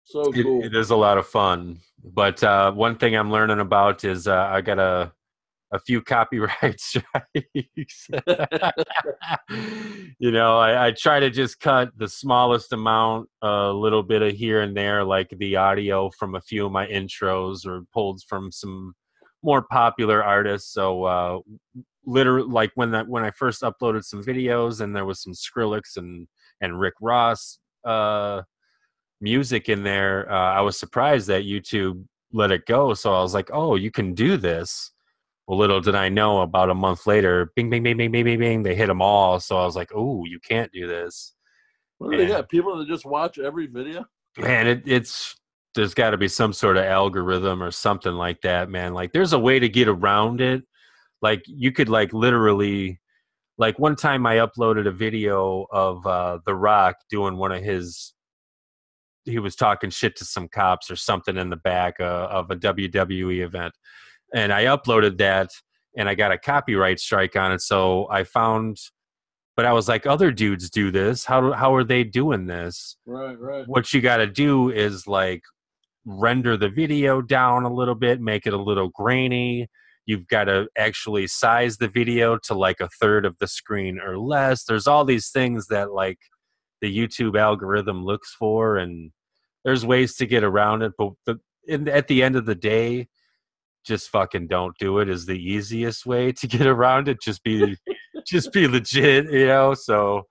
So cool. It is a lot of fun. But one thing I'm learning about is I got a few copyright strikes. You know, I try to just cut the smallest amount, a little bit of here and there, like the audio from a few of my intros or pulled from some more popular artists. So literally, like when I first uploaded some videos and there was some Skrillex and Rick Ross music in there, I was surprised that YouTube let it go. So I was like, oh, you can do this. Well, little did I know, about a month later, bing, bing, bing, bing, bing, bing, bing, they hit them all. So I was like, oh, you can't do this. What do they got? People that just watch every video? Man, there's got to be some sort of algorithm or something like that, man. Like, there's a way to get around it. Like, you could, like, literally, like, one time I uploaded a video of The Rock doing one of his, he was talking shit to some cops or something in the back of a WWE event. And I uploaded that, and I got a copyright strike on it. So I found, but I was like, other dudes do this. How are they doing this? Right. What you got to do is, like, render the video down a little bit, make it a little grainy. You've got to actually size the video to like a third of the screen or less. There's all these things that, like, the YouTube algorithm looks for, and there's ways to get around it. But at the end of the day, just fucking don't do it is the easiest way to get around it. Just be legit, you know? So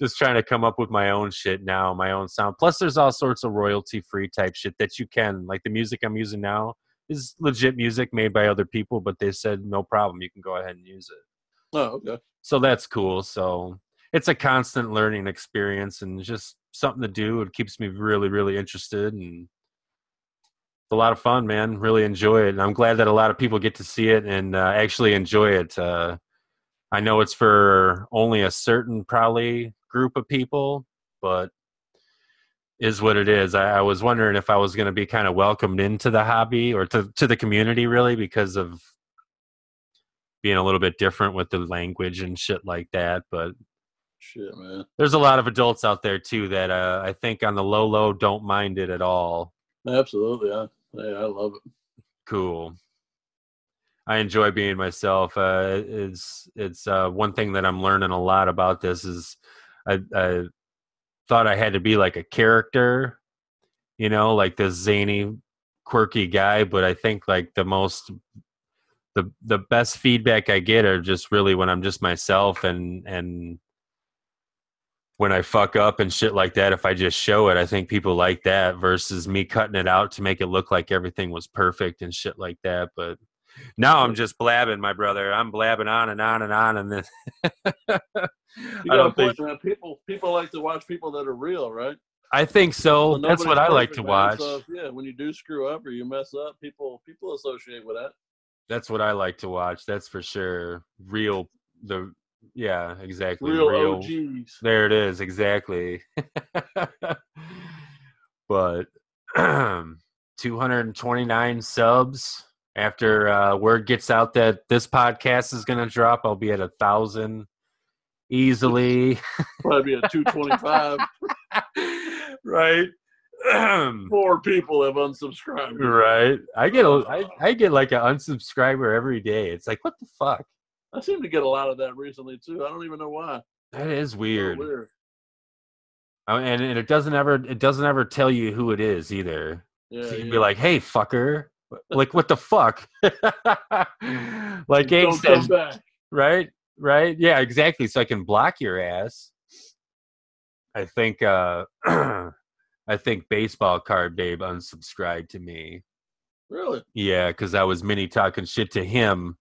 just trying to come up with my own shit now, my own sound. Plus there's all sorts of royalty free type shit that you can, like the music I'm using now is legit music made by other people, but they said no problem, you can go ahead and use it. Oh, okay. So that's cool. So it's a constant learning experience and just something to do. It keeps me really, really interested, and it's a lot of fun, man. Really enjoy it. And I'm glad that a lot of people get to see it and actually enjoy it. I know it's for only a certain probably group of people, but is what it is. I was wondering if I was going to be kind of welcomed into the hobby or to the community, really, because of being a little bit different with the language and shit like that. But shit, man, there's a lot of adults out there too that I think on the low don't mind it at all. Absolutely. I love it. Cool. I enjoy being myself. It's one thing that I'm learning a lot about this is I thought I had to be like a character, you know, like this zany, quirky guy. But I think like the best feedback I get are just really when I'm just myself, and when I fuck up and shit like that, if I just show it, I think people like that versus me cutting it out to make it look like everything was perfect and shit like that. But now I'm just blabbing, my brother. I'm blabbing on and on and on, and then I don't think people like to watch people that are real, right? I think so. That's what I like to watch. So, yeah, when you do screw up or you mess up, people associate with that. That's what I like to watch. That's for sure. Yeah, exactly. Real OGs. There it is, exactly. But 229 subs. After word gets out that this podcast is going to drop, I'll be at 1,000 easily. Probably be at 225. Right. 4 people have unsubscribed. Right. I get like an unsubscriber every day. It's like, what the fuck? I seem to get a lot of that recently too. I don't even know why. That is weird. So weird. And it doesn't ever tell you who it is either. Yeah, so you'd be like, hey, fucker. Like, what the fuck? Like, Abe says, right? Yeah, exactly. So I can block your ass. I think Baseball Card Babe unsubscribed to me. Really? Yeah, because I was mini talking shit to him.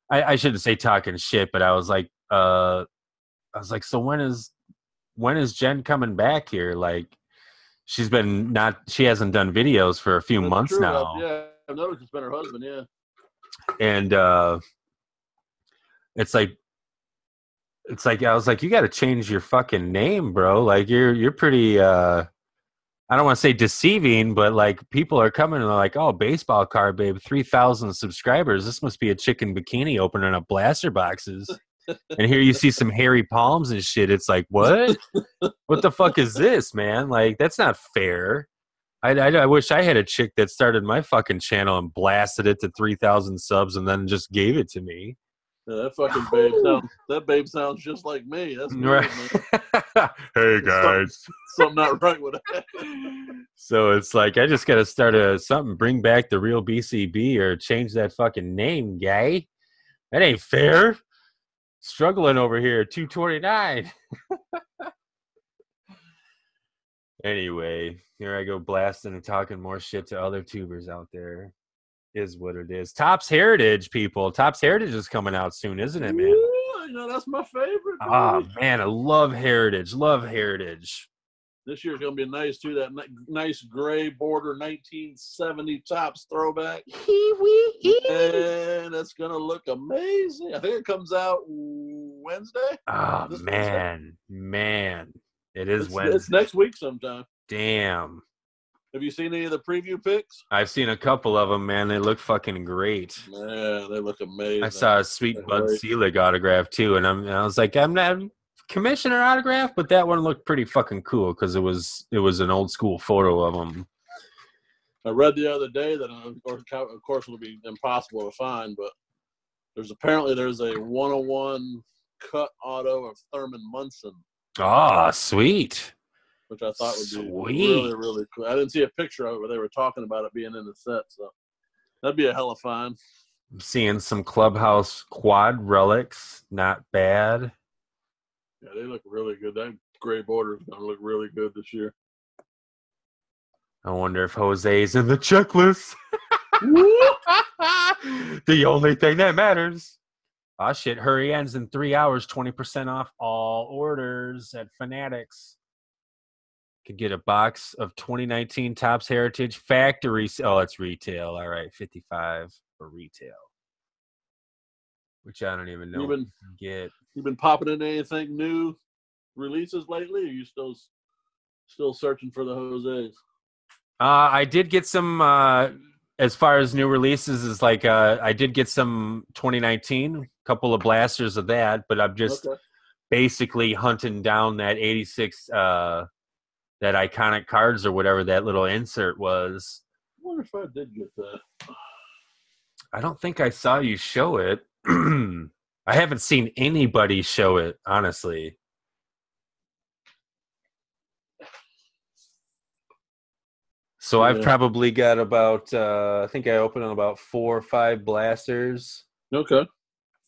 I shouldn't say talking shit, but I was like, so when is Jen coming back here? Like, she hasn't done videos for a few months now. Yeah, I've noticed it's been her husband, yeah. And it's like, It's like I was like, you got to change your fucking name, bro. Like you're pretty. I don't want to say deceiving, but like people are coming and they're like, "Oh, baseball card, babe, 3,000 subscribers. This must be a chicken bikini opening up blaster boxes." And here you see some hairy palms and shit. It's like, what? What the fuck is this, man? Like that's not fair. I wish I had a chick that started my fucking channel and blasted it to 3,000 subs and then just gave it to me. Yeah, that babe sounds just like me. That's weird, man. Hey guys, something not right with that. So it's like I just got to start something, bring back the real BCB or change that fucking name, guy. That ain't fair. Struggling over here, 229. Anyway, here I go blasting and talking more shit to other tubers out there. Is what it is. Topps Heritage, people. Topps Heritage is coming out soon, isn't it, man? Ooh, that's my favorite. Oh, man, I love Heritage. Love Heritage. This year's going to be nice, too. That nice gray border 1970 Topps throwback. And it's going to look amazing. I think it comes out Wednesday. Oh, Wednesday? Man. It is Wednesday. It's next week sometime. Damn. Have you seen any of the preview pics? I've seen a couple of them, man. They look fucking great. Man, they look amazing. I saw a sweet Bud Selig autograph too, and I was like, I'm not commissioner autograph, but that one looked pretty fucking cool because it was an old school photo of him. I read the other day that, of course, it'll be impossible to find, but there's a 101 cut auto of Thurman Munson. Oh, sweet. Which I thought would be really, really cool. I didn't see a picture of it, but they were talking about it being in the set, so that'd be a hell of fun. I'm seeing some clubhouse quad relics. Not bad. Yeah, they look really good. That gray border is going to look really good this year. I wonder if Jose's in the checklist. The only thing that matters. Oh, shit. Hurry ends in 3 hours. 20% off all orders at Fanatics. Could get a box of 2019 Topps Heritage Factory. Oh, it's retail. All right, $55 for retail. Which I don't even know what you can get. You've been popping into anything new releases lately, or are you still searching for the Jose's? I did get some, as far as new releases, is like I did get some 2019, couple of blasters of that, but I'm just basically hunting down that 86 that iconic cards or whatever that little insert was. I wonder if I did get that. I don't think I saw you show it. I haven't seen anybody show it, honestly. So I've probably got about, I think I opened on about 4 or 5 blasters. Okay.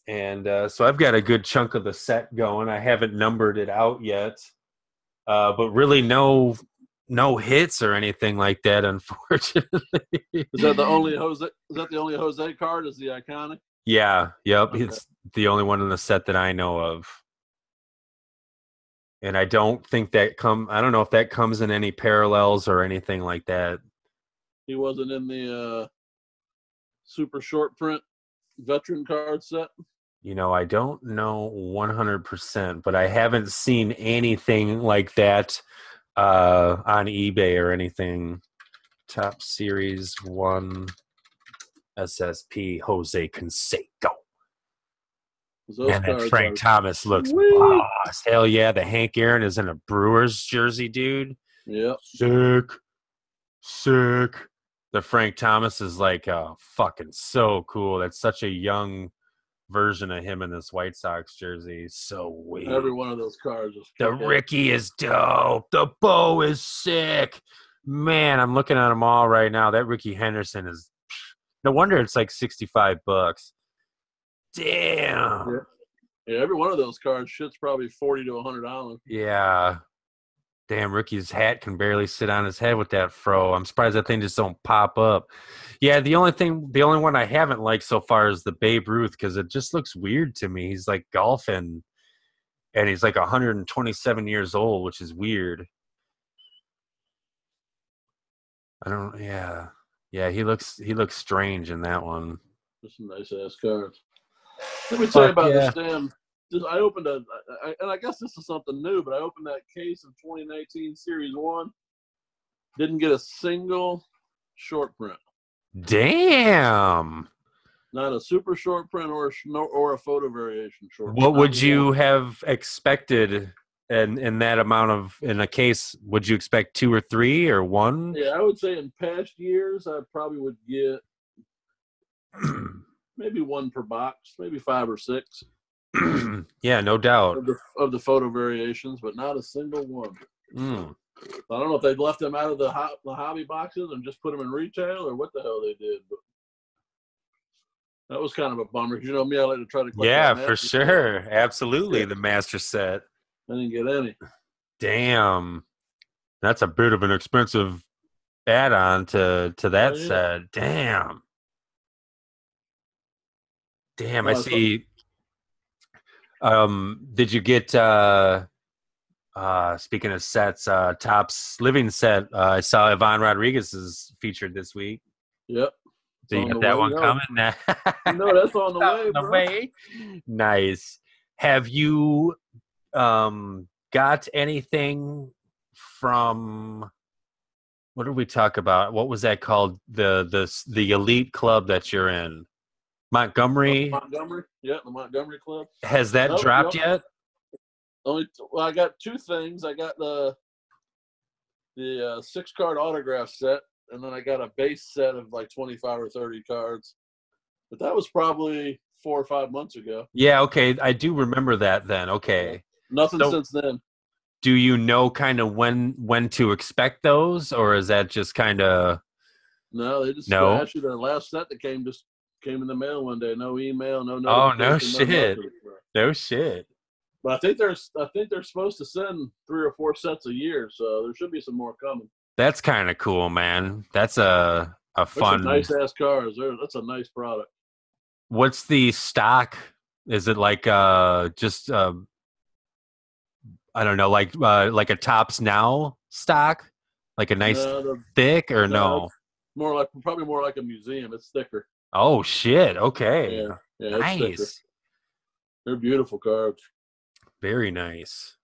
And so I've got a good chunk of the set going. I haven't numbered it out yet. But really no hits or anything like that, unfortunately. Is that the only Jose card? Is the iconic? Yeah, yep. Okay. It's the only one in the set that I know of. And I don't think I don't know if that comes in any parallels or anything like that. He wasn't in the super short print veteran card set? You know, I don't know 100%, but I haven't seen anything like that on eBay or anything. Top Series 1 SSP Jose Canseco. And then Frank Thomas looks boss. Hell yeah, the Hank Aaron is in a Brewers jersey, dude. Yeah. Sick. The Frank Thomas is like fucking so cool. That's such a young version of him in this White Sox jersey. So weird. Every one of those cards is the Ricky is dope. The Bo is sick. Man, I'm looking at them all right now. That Ricky Henderson is no wonder it's like $65. Damn. Yeah, every one of those cards shit's probably $40 to $100. Yeah. Damn, Ricky's hat can barely sit on his head with that fro. I'm surprised that thing just don't pop up. Yeah, the only one I haven't liked so far is the Babe Ruth because it just looks weird to me. He's like golfing, and he's like 127 years old, which is weird. Yeah, he looks strange in that one. Just some nice ass cards. Let me tell you about I opened and I guess this is something new, but I opened that case of 2019 Series 1. Didn't get a single short print. Damn. Not a super short print or a photo variation short print. What would you have expected in that amount of, in a case? Would you expect 2 or 3 or 1? Yeah, I would say in past years, I probably would get maybe 1 per box, maybe 5 or 6. Yeah, no doubt. Of the photo variations, but not a single one. Mm. I don't know if they left them out of the hobby boxes and just put them in retail or what the hell they did, but that was kind of a bummer. You know me, I like to try to collect. Yeah, for sure. Absolutely, the master set. I didn't get any. Damn. That's a bit of an expensive add-on to that set. Damn. I see. Did you get speaking of sets, Topps Living set? I saw Ivan Rodriguez is featured this week. Yep. So you got that one coming? No, that's on the way, bro. Nice. Have you got anything from, what did we talk about? What was that called? The elite club that you're in? Montgomery? Yeah, the Montgomery Club. Has that dropped yet? I got 2 things. I got the 6-card autograph set, and then I got a base set of like 25 or 30 cards. But that was probably 4 or 5 months ago. Yeah, okay. I do remember that then. Okay. Yeah. Nothing since then. Do you know kind of when to expect those, or is that just kind of... No, they just actually the last set that came in the mail one day. No email, no notification. Oh, no shit. No shit. But I think they're supposed to send 3 or 4 sets a year, so there should be some more coming. That's kind of cool, man. That's a fun, nice ass cars. That's a nice product. What's the stock? Is it like just I don't know, like a Topps Now stock, like a nice thick, or no? Probably more like a museum. It's thicker. Oh shit! Okay. Yeah, nice. They're beautiful cards. Very nice.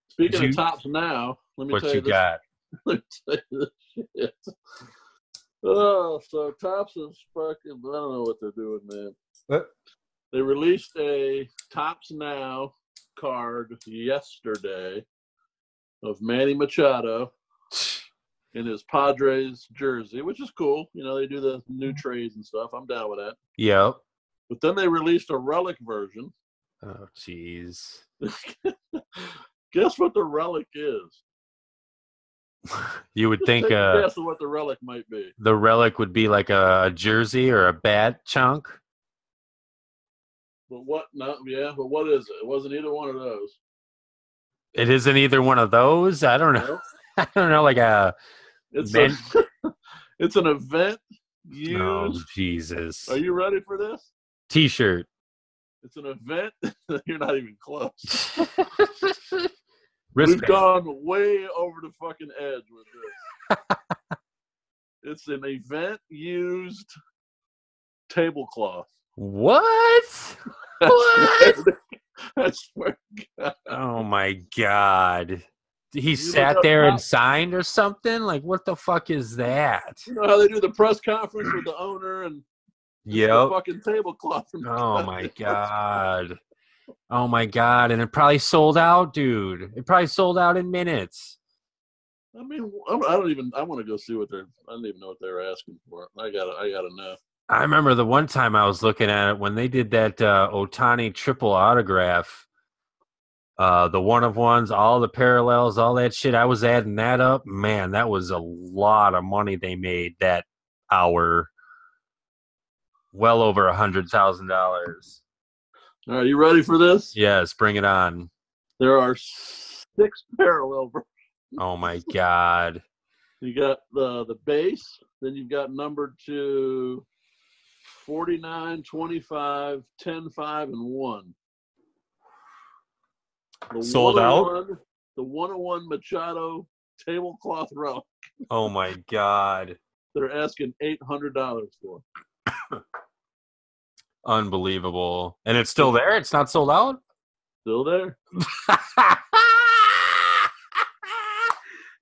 Speaking of Topps Now, let me tell you what you got. Let me tell you this shit. Oh, so Topps is fucking, I don't know what they're doing, man. What? They released a Topps Now card yesterday of Manny Machado in his Padres jersey, which is cool. You know, they do the new trades and stuff. I'm down with that. Yep. But then they released a relic version. Oh, jeez. Guess what the relic is? You would think guess what the relic might be. The relic would be like a jersey or a bat chunk. But what? No, yeah. But what is it? It wasn't either one of those. It isn't either one of those. I don't know. I don't know. Like it's an event used. Oh, Jesus! Are you ready for this? T-shirt. It's an event. You're not even close. We've gone way over the fucking edge with this. It's an event used tablecloth. What? What? I swear to God. Oh my God. He sat there and signed or something? Like, what the fuck is that? You know how they do the press conference with the owner and the fucking tablecloth. Oh my God. Oh my God. And it probably sold out, dude. It probably sold out in minutes. I mean, I want to go see I don't even know what they were asking for. I gotta know. I remember the one time I was looking at it when they did that Ohtani triple autograph, the one of ones, all the parallels, all that shit. I was adding that up. Man, that was a lot of money they made that hour. Well over $100,000. All right, you ready for this? Yes, bring it on. There are 6 parallel versions. Oh my God. You got the base, then you've got numbered to 49, 25, 10, 5, and 1. Sold out? The 101 Machado tablecloth relic. Oh my God. They're asking $800 for. Unbelievable. And it's still there? It's not sold out? Still there.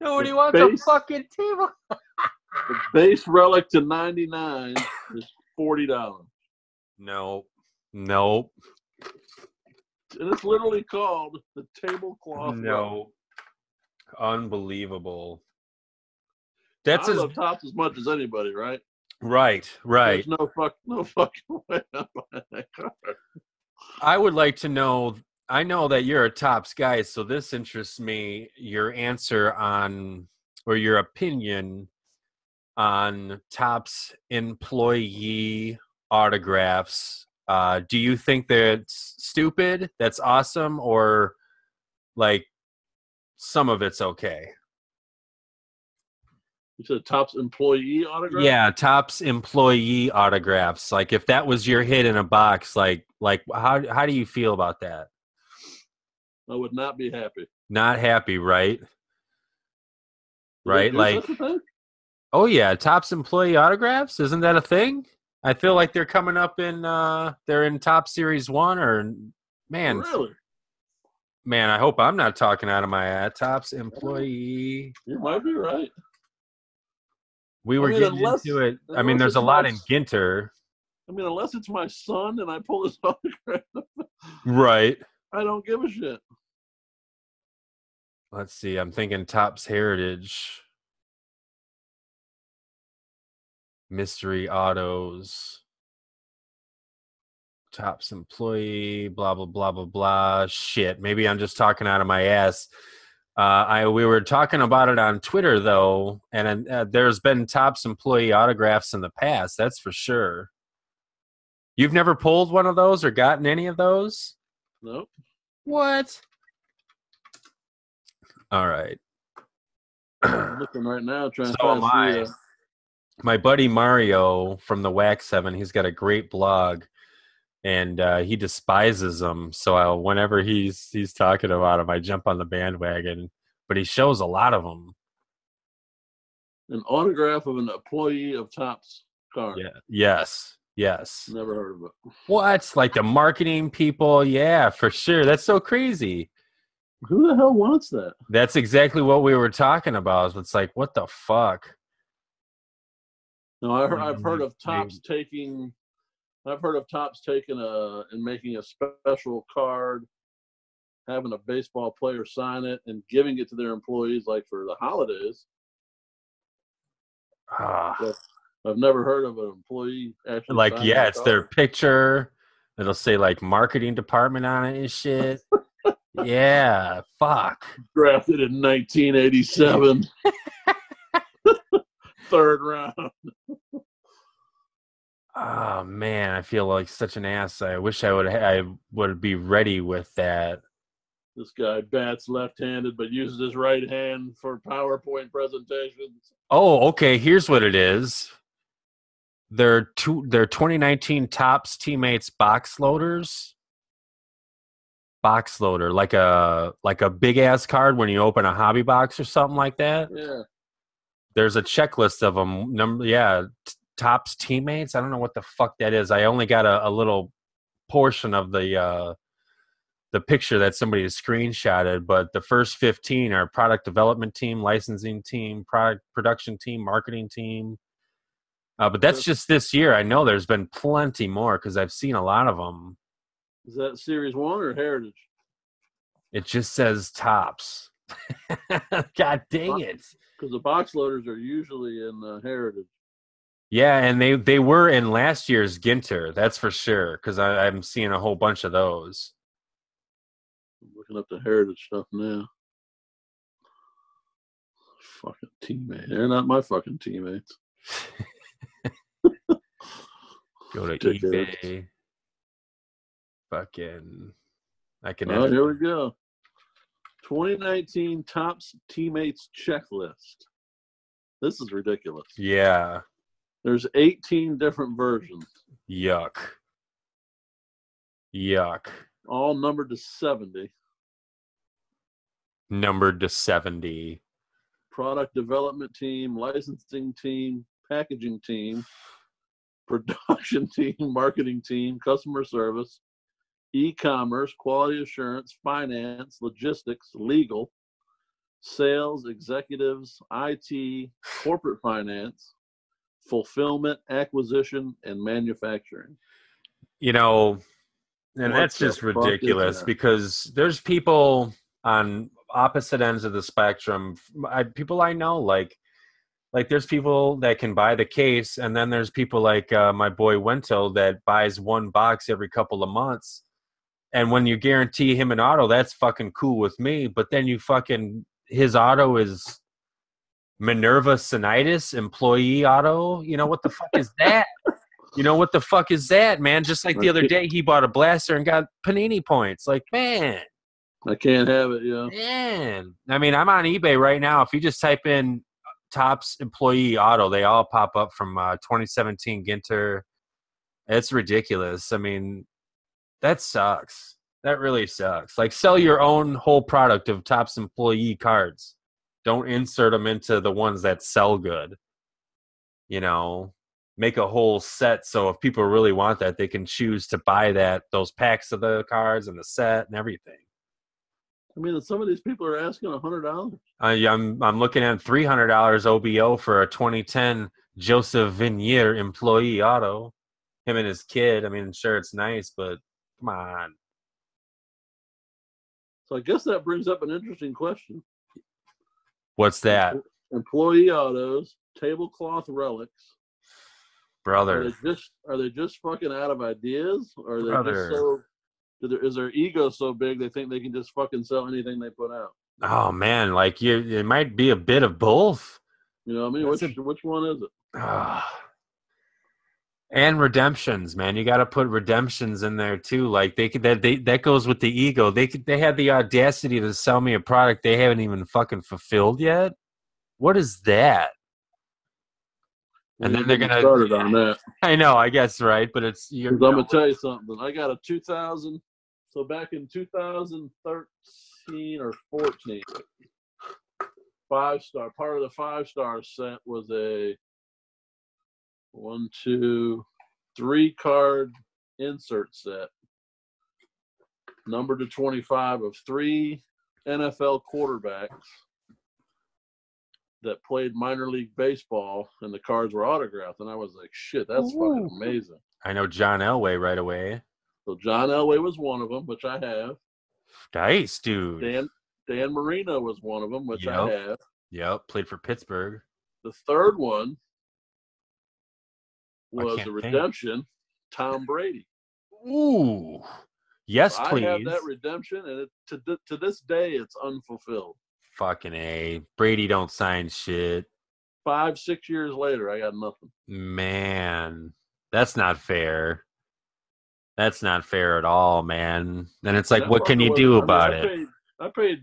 Nobody wants a fucking table. The base relic to 99 is $40. Nope. And it's literally called the tablecloth relic. No. Unbelievable. I love Topps as much as anybody, right? Right. There's no fucking way I'm buying that card. I would like to know. I know that you're a Topps guy, so this interests me. Your answer on, or your opinion on Topps employee autographs. Do you think that's stupid? That's awesome, or like some of it's okay? You said Topps employee autograph? Yeah, Topps employee autographs. Like if that was your hit in a box, like how do you feel about that? I would not be happy. Not happy, right? Right? Like, such a thing? oh yeah, Topps employee autographs? Isn't that a thing? I feel like they're coming up in they're in Topps Series 1 or man. Really? Man, I hope I'm not talking out of my ass. Topps employee. You might be right. We were getting into it. I mean, there's a lot in Ginter. I mean, unless it's my son and I pull his autograph. Right. I don't give a shit. Let's see. I'm thinking Topps Heritage. Mystery Autos. Topps employee. Blah, blah, blah, blah, blah. Shit. Maybe I'm just talking out of my ass. We were talking about it on Twitter, though, and there's been Topps employee autographs in the past. That's for sure. You've never pulled one of those or gotten any of those? Nope. What? All right. I'm looking right now, trying So to see. My buddy Mario from the Wax 7, he's got a great blog, and he despises them. So whenever he's talking about them, I jump on the bandwagon. But he shows a lot of them. An autograph of an employee of Topps card. Yeah. Yes. Never heard of it. What? Like the marketing people? Yeah, for sure. That's so crazy. Who the hell wants that? That's exactly what we were talking about. It's like, what the fuck? No, I've heard of Topps taking. I've heard of Topps taking and making a special card, having a baseball player sign it, and giving it to their employees, like for the holidays. But I've never heard of an employee actually. Like, yeah, it's their picture. It'll say like marketing department on it and shit. Yeah, fuck. Drafted in 1987. Third round. Oh man, I feel like such an ass. I wish I would be ready with that. This guy bats left-handed but uses his right hand for PowerPoint presentations. Oh, okay. Here's what it is. They're 2019 Topps Teammates box loaders. Box loader, like a big ass card when you open a hobby box or something like that. Yeah. There's a checklist of them. Topps Teammates. I don't know what the fuck that is. I only got a little portion of the picture that somebody has screenshotted, but the first 15 are product development team, licensing team, product production team, marketing team. But that's just this year. I know there's been plenty more because I've seen a lot of them. Is that Series 1 or Heritage? It just says Topps. God dang it. Because the box loaders are usually in Heritage. Yeah, and they were in last year's Ginter, that's for sure, because I'm seeing a whole bunch of those. I'm looking up the Heritage stuff now. Fucking teammate. They're not my fucking teammates. Go to eBay. Fucking. Oh, here we go. 2019 Topps Teammates Checklist. This is ridiculous. Yeah. There's 18 different versions. Yuck. All numbered to 70. Numbered to 70. Product development team, licensing team, packaging team, production team, marketing team, customer service, e-commerce, quality assurance, finance, logistics, legal, sales, executives, IT, corporate finance, fulfillment, acquisition, and manufacturing. You know, and What that's the just fuck is ridiculous that? because there's people on opposite ends of the spectrum. People I know, like there's people that can buy the case, and then there's people like my boy Wento that buys one box every couple of months. And when you guarantee him an auto, that's fucking cool with me. But then his auto is Minerva Sinitis employee auto. You know what the fuck is that? You know what the fuck is that, man? Just like the other day, he bought a blaster and got Panini points. Like, man. I can't have it, yeah. Man. I mean, I'm on eBay right now. If you just type in Topps employee auto, they all pop up from 2017 Ginter. It's ridiculous. I mean, that sucks. That really sucks. Like, sell your own whole product of Topps employee cards. Don't insert them into the ones that sell good. You know, make a whole set so if people really want that, they can choose to buy those packs of the cards and the set and everything. I mean, some of these people are asking $100. I'm looking at $300 OBO for a 2010 Joseph Vignier employee auto. Him and his kid. I mean, sure, it's nice, but come on. So I guess that brings up an interesting question. What's that? Employee autos, tablecloth relics. Brother. Are they just fucking out of ideas? Or are they Brother. just so... Is their ego so big they think they can just fucking sell anything they put out? Oh, man. Like, it might be a bit of both. You know what I mean? Which one is it? And redemptions, man. You got to put redemptions in there too. Like that goes with the ego. They had the audacity to sell me a product they haven't even fucking fulfilled yet. What is that? And then they're gonna started on that. I know, I guess, right? But I'm gonna tell you something. I got a 2000. So back in 2013 or 14, 5-star. Part of the 5-star set was a 1, 2, 3 card insert set, numbered to 25 of 3 NFL quarterbacks that played minor league baseball, and the cards were autographed. And I was like, shit, that's fucking amazing. I know John Elway right away. So John Elway was one of them, which I have. Nice, dude. Dan Marino was one of them, which I have. Yep, played for Pittsburgh. The third one was a redemption, Tom Brady. Ooh. Yes, so please. I have that redemption, and to this day, it's unfulfilled. Fucking A. Brady don't sign shit. 5-6 years later, I got nothing. Man, that's not fair. That's not fair at all, man. And it's like, what can you do about it? I paid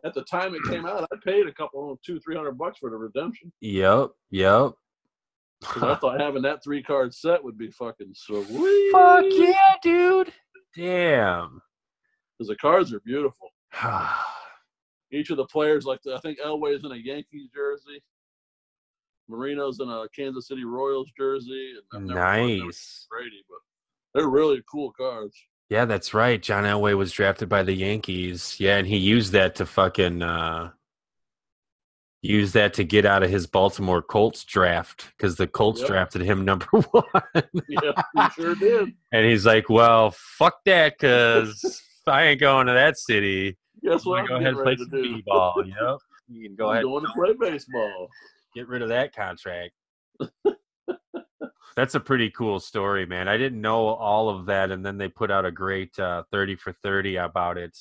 at the time it came out. I paid a couple, $200-300 for the redemption. Yep. Because I thought having that 3-card set would be fucking sweet. Fuck yeah, dude. Damn. Because the cards are beautiful. Each of the players, like I think Elway's in a Yankees jersey. Marino's in a Kansas City Royals jersey. And Nice. Brady, but they're really cool cards. Yeah, that's right. John Elway was drafted by the Yankees. Yeah, and he used that to fucking get out of his Baltimore Colts draft because the Colts drafted him number 1. Yeah, he sure did. And he's like, well, fuck that because I ain't going to that city. Guess what? Go ahead and play some b-ball. Yep. You can go ahead. Going to play baseball. Get rid of that contract. That's a pretty cool story, man. I didn't know all of that, and then they put out a great 30 for 30 about it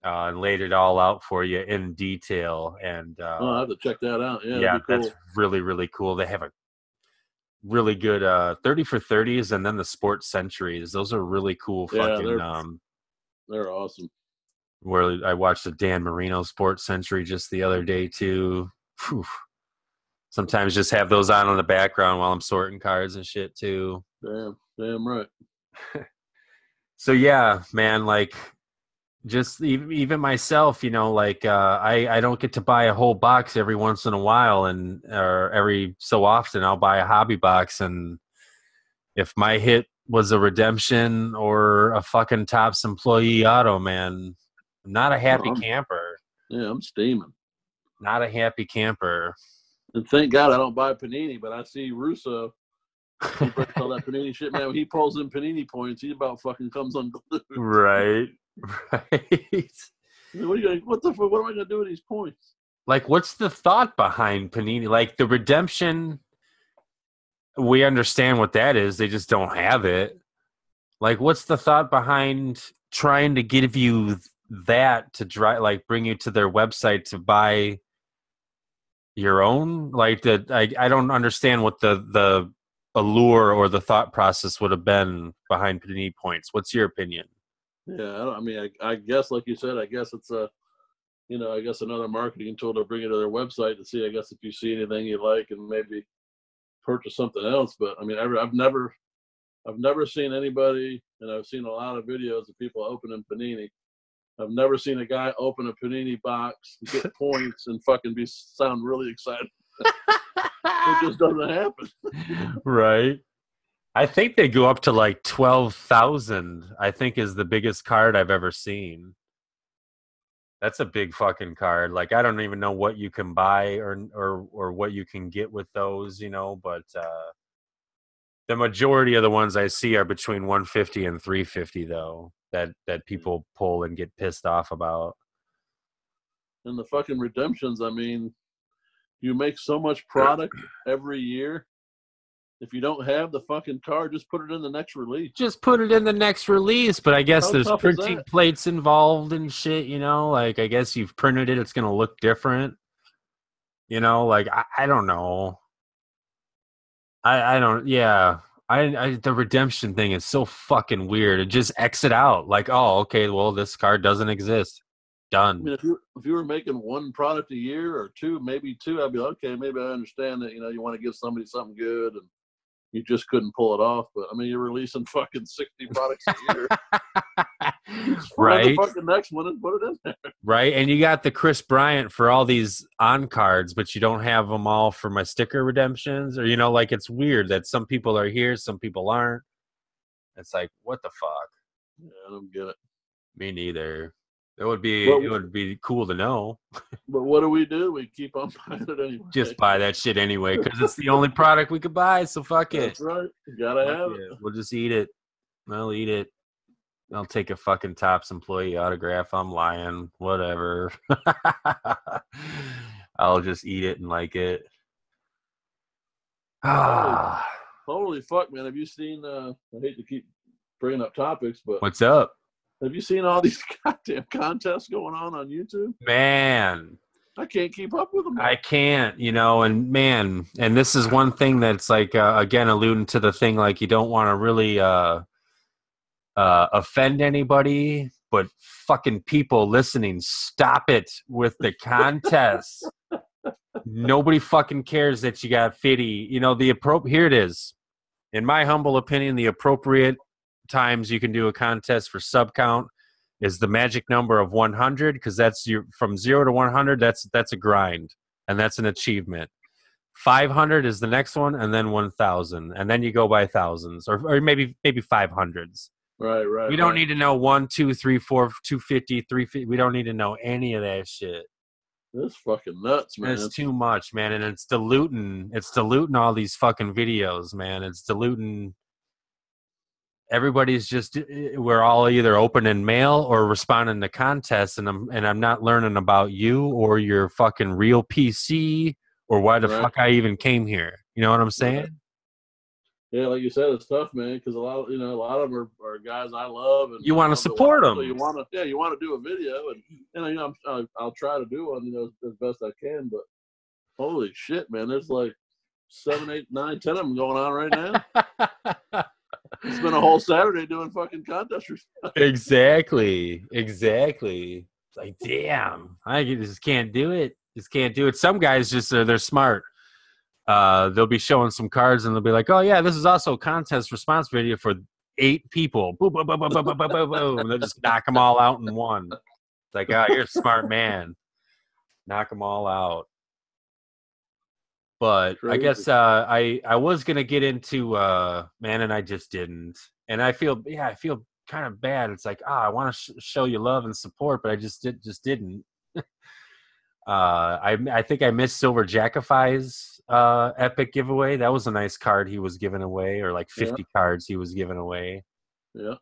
and laid it all out for you in detail. And I'll have to check that out. Yeah, cool. That's really, really cool. They have a really good 30 for 30s and then the sports centuries. Those are really cool fucking they're awesome. Where I watched the Dan Marino sports century just the other day too. Whew. Sometimes just have those on in the background while I'm sorting cards and shit too. Damn right. So yeah, man, like just even myself, you know, like I don't get to buy a whole box every once in a while, or every so often I'll buy a hobby box, and if my hit was a redemption or a fucking Topps employee auto, man. I'm not a happy camper. Yeah, I'm steaming. Not a happy camper. And thank God I don't buy Panini, but I see Russo. He breaks all that Panini shit, man. When he pulls in Panini points, he about fucking comes unglued. Right. What am I gonna do with these points? Like, what's the thought behind Panini? Like, the redemption, we understand what that is. They just don't have it. Like, what's the thought behind trying to give you that to bring you to their website to buy your own? Like, I don't understand what the allure or the thought process would have been behind Panini points. What's your opinion? Yeah, I guess, like you said, I guess it's I guess another marketing tool to bring it to their website to see, I guess, if you see anything you like and maybe purchase something else. But I mean, I've never seen anybody, and I've seen a lot of videos of people opening Panini. I've never seen a guy open a Panini box, get points, and fucking sound really excited. It just doesn't happen. Right. I think they go up to like 12,000, I think is the biggest card I've ever seen. That's a big fucking card. Like, I don't even know what you can buy or what you can get with those, but the majority of the ones I see are between 150 and 350 though, that people pull and get pissed off about. And the fucking redemptions, I mean, you make so much product every year. If you don't have the fucking card, just put it in the next release. Just put it in the next release. But I guess there's tough is printing that? plates involved and shit, Like, I guess you've printed it. It's going to look different. Like, I don't know. I don't, yeah. The redemption thing is so fucking weird. It just exit out. Like, oh, okay, well, this card doesn't exist. Done. I mean, if you were making one product a year or two, maybe two, I'd be like, okay, maybe I understand that, you want to give somebody something good and you just couldn't pull it off. But I mean, you're releasing fucking 60 products a year. Right. The fucking next one and put it in there. Right. And you got the Chris Bryant for all these on cards, but you don't have them all for my sticker redemptions, or like, it's weird that some people are here, some people aren't. It's like, what the fuck? Yeah, I don't get it. Me neither. It would be cool to know. But what do? We keep on buying it anyway. Just buy that shit anyway, because it's the only product we could buy, so fuck it. That's right. You gotta have it. We'll just eat it. I'll eat it. I'll take a fucking Topps employee autograph. I'm lying. Whatever. I'll just eat it and like it. Holy fuck, man. Have you seen, I hate to keep bringing up topics, but... What's up? Have you seen all these goddamn contests going on YouTube? Man. I can't keep up with them. I can't, and man, and this is one thing that's like, again, alluding to the thing, like, you don't want to really offend anybody, but fucking people listening, stop it with the contests. Nobody fucking cares that you got 50. Here it is. In my humble opinion, the appropriate times you can do a contest for sub count is the magic number of 100, because that's from 0 to 100. That's a grind, and that's an achievement. 500 is the next one, and then 1,000, and then you go by thousands, or maybe 500s. Right. We don't need to know 1, 2, 3, 4, 250, 350. We don't need to know any of that shit. That's fucking nuts, man. It's too much, man, and it's diluting. It's diluting all these fucking videos, man. It's diluting. Everybody's just, we're all either opening mail or responding to contests, and I'm not learning about you or your fucking real PC or why the fuck I even came here. You know what I'm saying? Right. Yeah, like you said, it's tough, man, because a lot of them are guys I love, and you want to support them. So you want to do a video, and I'll try to do one, as best I can. But holy shit, man, there's like 7, 8, 9, 10 of them going on right now. Spent a whole Saturday doing fucking contest response. Exactly. Like, damn, I just can't do it. Some guys they're smart. They'll be showing some cards and they'll be like, oh yeah, this is also a contest response video for 8 people. Boom, boom, boom, boom, boom, boom, boom, boom. And they'll just knock them all out in one. It's like, oh, you're a smart man. Knock them all out. But crazy. I guess I was going to get into, man, and I just didn't. And I feel kind of bad. It's like, I want to show you love and support, but I just didn't. I think I missed Silver Jackify's epic giveaway. That was a nice card he was giving away, or like 50 cards he was giving away. Yeah.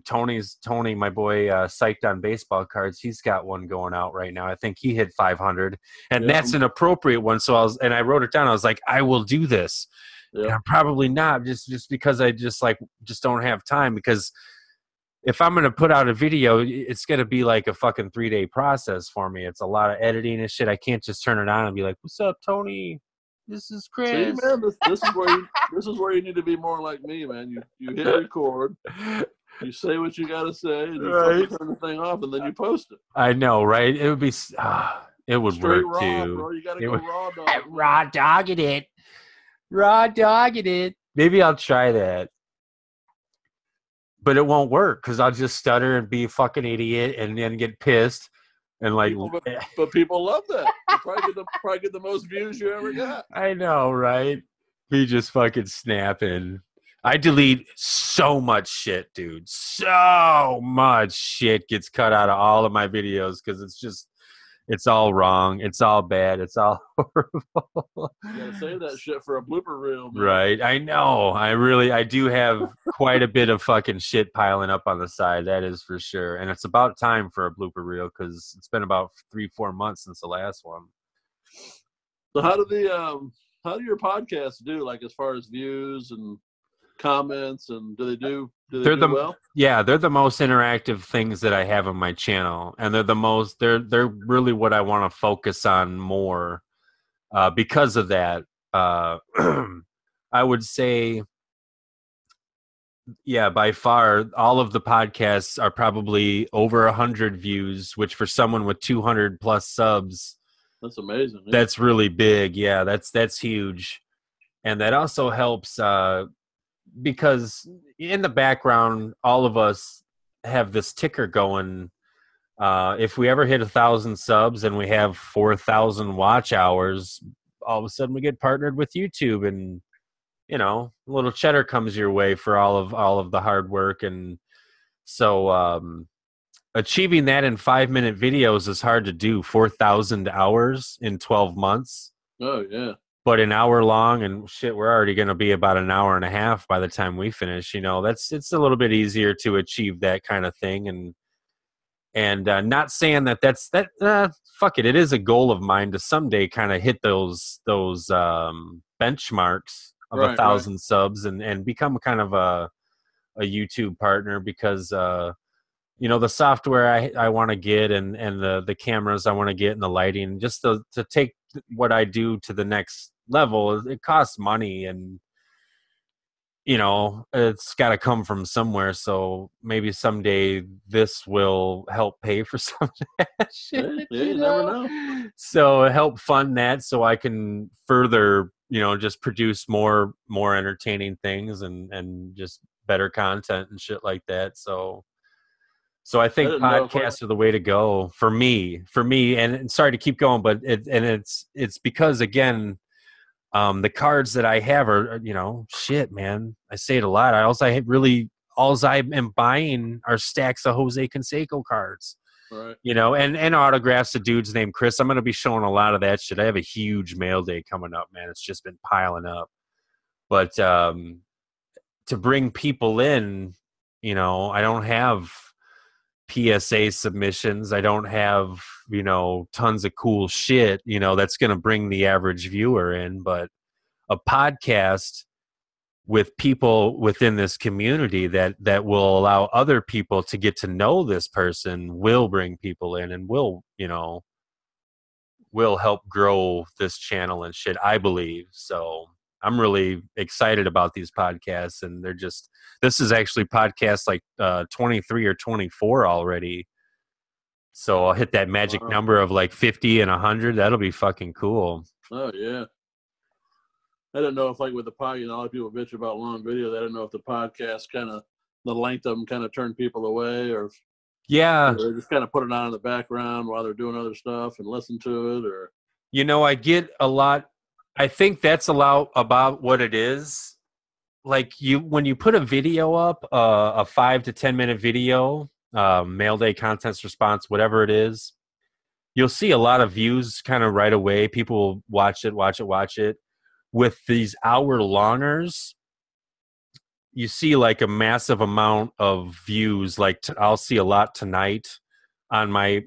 Tony, my boy, Psyched on Baseball Cards, he's got one going out right now. I think he hit 500, and that's an appropriate one. So I wrote it down. I was like, I will do this. And I'm probably not just because I just don't have time, because if I'm going to put out a video, it's going to be like a fucking 3-day process for me. It's a lot of editing and shit. I can't just turn it on and be like, what's up, Tony? This is Chris. See, man, this is where you need to be more like me, man. You hit record, you say what you got to say, and you turn the thing off, and then you post it. I know, right? It would be, it would straight work raw, too. bro. You got to go raw dog. Raw dogging it. Raw dogging it. Maybe I'll try that. But it won't work because I'll just stutter and be a fucking idiot and then get pissed. And like, but people love that. You probably get the most views you ever got. I know, right? Be just fucking snapping. I delete so much shit, dude. So much shit gets cut out of all of my videos because it's all wrong. It's all bad. It's all horrible. You gotta save that shit for a blooper reel, man. Right. I know. I do have quite a bit of fucking shit piling up on the side. That is for sure. And it's about time for a blooper reel because it's been about 3-4 months since the last one. So how do your podcasts do, like as far as views and comments, and do they do well? Yeah, they're the most interactive things that I have on my channel, and they're really what I want to focus on more because of that. I would say, yeah, by far all of the podcasts are probably over 100 views, which for someone with 200 plus subs, that's amazing. Yeah. That's really big. Yeah, that's huge. And that also helps because in the background, all of us have this ticker going. If we ever hit 1,000 subs and we have 4,000 watch hours, all of a sudden we get partnered with YouTube, and a little cheddar comes your way for all of the hard work. And so achieving that in 5-minute videos is hard to do. 4,000 hours in 12 months. Oh yeah. But an hour long, and shit, we're already going to be about an hour and a half by the time we finish. It's a little bit easier to achieve that kind of thing. And not saying that's fuck it. It is a goal of mine to someday kind of hit those benchmarks of 1,000 subs and become kind of a YouTube partner, because the software I want to get and the cameras I want to get and the lighting, just to take what I do to the next level, it costs money, and it's got to come from somewhere. So maybe someday this will help pay for some of that shit. Yeah, you never know. So help fund that so I can further, just produce more entertaining things and just better content and shit like that. So I think podcasts are the way to go for me. And sorry to keep going, but it's because, again, the cards that I have are, shit, man. I say it a lot. All I am buying are stacks of Jose Canseco cards. Right. And autographs to dudes named Chris. I'm going to be showing a lot of that shit. I have a huge mail day coming up, man. It's just been piling up. But to bring people in, I don't have PSA submissions. I don't have, tons of cool shit, that's going to bring the average viewer in. But a podcast with people within this community that will allow other people to get to know this person will bring people in and will help grow this channel and shit, I believe. So I'm really excited about these podcasts, and this is actually podcast like 23 or 24 already. So I'll hit that magic number of like 50 and 100. That'll be fucking cool. Oh yeah. I don't know if, like with the pod, a lot of people bitch about long videos. I don't know if the podcast the length of them kind of turn people away, or yeah, they just kind of put it on in the background while they're doing other stuff and listen to it. Or I get a lot. I think that's a lot about what it is. like when you put a video up, a 5 to 10 minute video, mail day contest response, whatever it is, you'll see a lot of views kind of right away. People will watch it. With these hour longers, you see like a massive amount of views. Like I'll see a lot tonight on my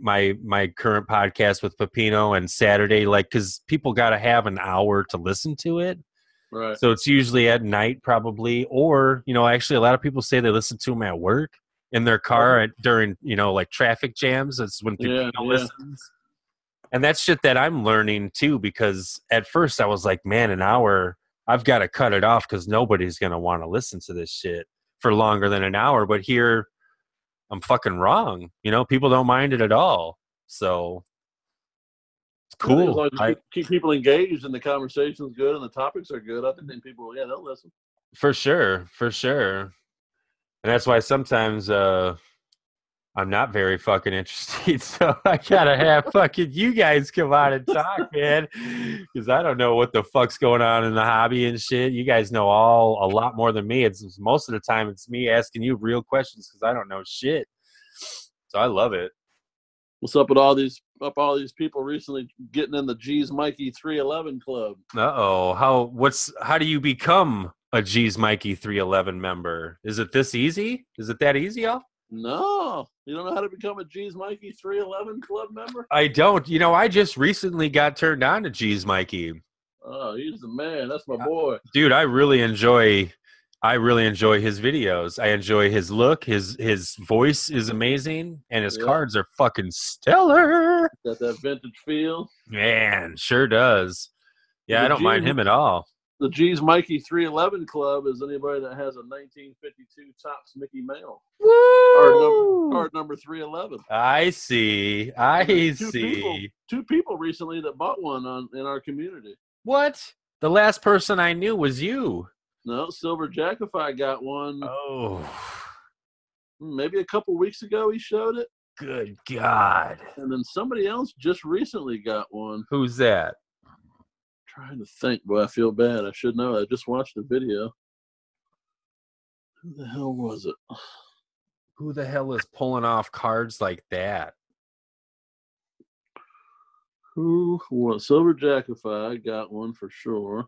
current podcast with Pepino, and Saturday, like, because people got to have an hour to listen to it. Right. So it's usually at night probably, or, actually a lot of people say they listen to them at work in their car during, like traffic jams. That's when Pepino listens. And that's shit that I'm learning too, because at first I was like, man, an hour, I've got to cut it off because nobody's going to want to listen to this shit for longer than an hour. But here I'm fucking wrong. People don't mind it at all. So it's cool. As long as you keep people engaged and the conversation's good and the topics are good, I think people, they'll listen. For sure. And that's why sometimes I'm not very fucking interested, so I gotta have fucking you guys come on and talk, man, because I don't know what the fuck's going on in the hobby and shit. You guys know a lot more than me. It's most of the time it's me asking you real questions because I don't know shit. So I love it. What's up with all these people recently getting in the G's Mikey 311 club? How do you become a G's Mikey 311 member? Is it this easy? Is it that easy, y'all? No, you don't know how to become a G's Mikey 311 club member? I don't. I just recently got turned on to G's Mikey. Oh, he's the man. That's my boy. Dude, I really enjoy his videos. I enjoy his look. His voice is amazing, and his cards are fucking stellar. Got that vintage feel. Man, sure does. Yeah, I don't mind him at all. The G's Mikey 311 club is anybody that has a 1952 Topps Mickey Mail. Woo! Card number 311. I see. Two people recently that bought one in our community. What? The last person I knew was you. No, Silver Jackify got one. Oh. Maybe a couple weeks ago he showed it. Good God. And then somebody else just recently got one. Who's that? Trying to think. Boy, I feel bad. I should know. I just watched the video. Who the hell was it? Who the hell is pulling off cards like that? Who was Silver Jackify? I got one for sure.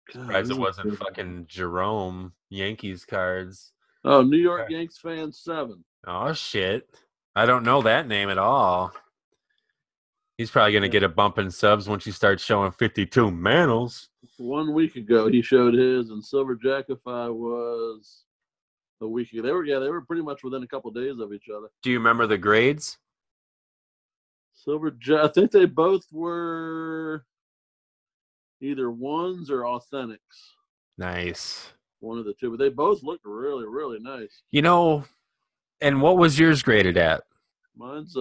Surprised it wasn't fucking Jerome Yankees cards. Oh, New York Yankees fan 7. Oh shit! I don't know that name at all. He's probably going to get a bump in subs once you start showing 52 Manals. 1 week ago, he showed his, and Silver Jackify was a week ago. They were pretty much within a couple of days of each other. Do you remember the grades? I think they both were either ones or authentics. Nice. One of the two, but they both looked really, really nice. And what was yours graded at? Mine's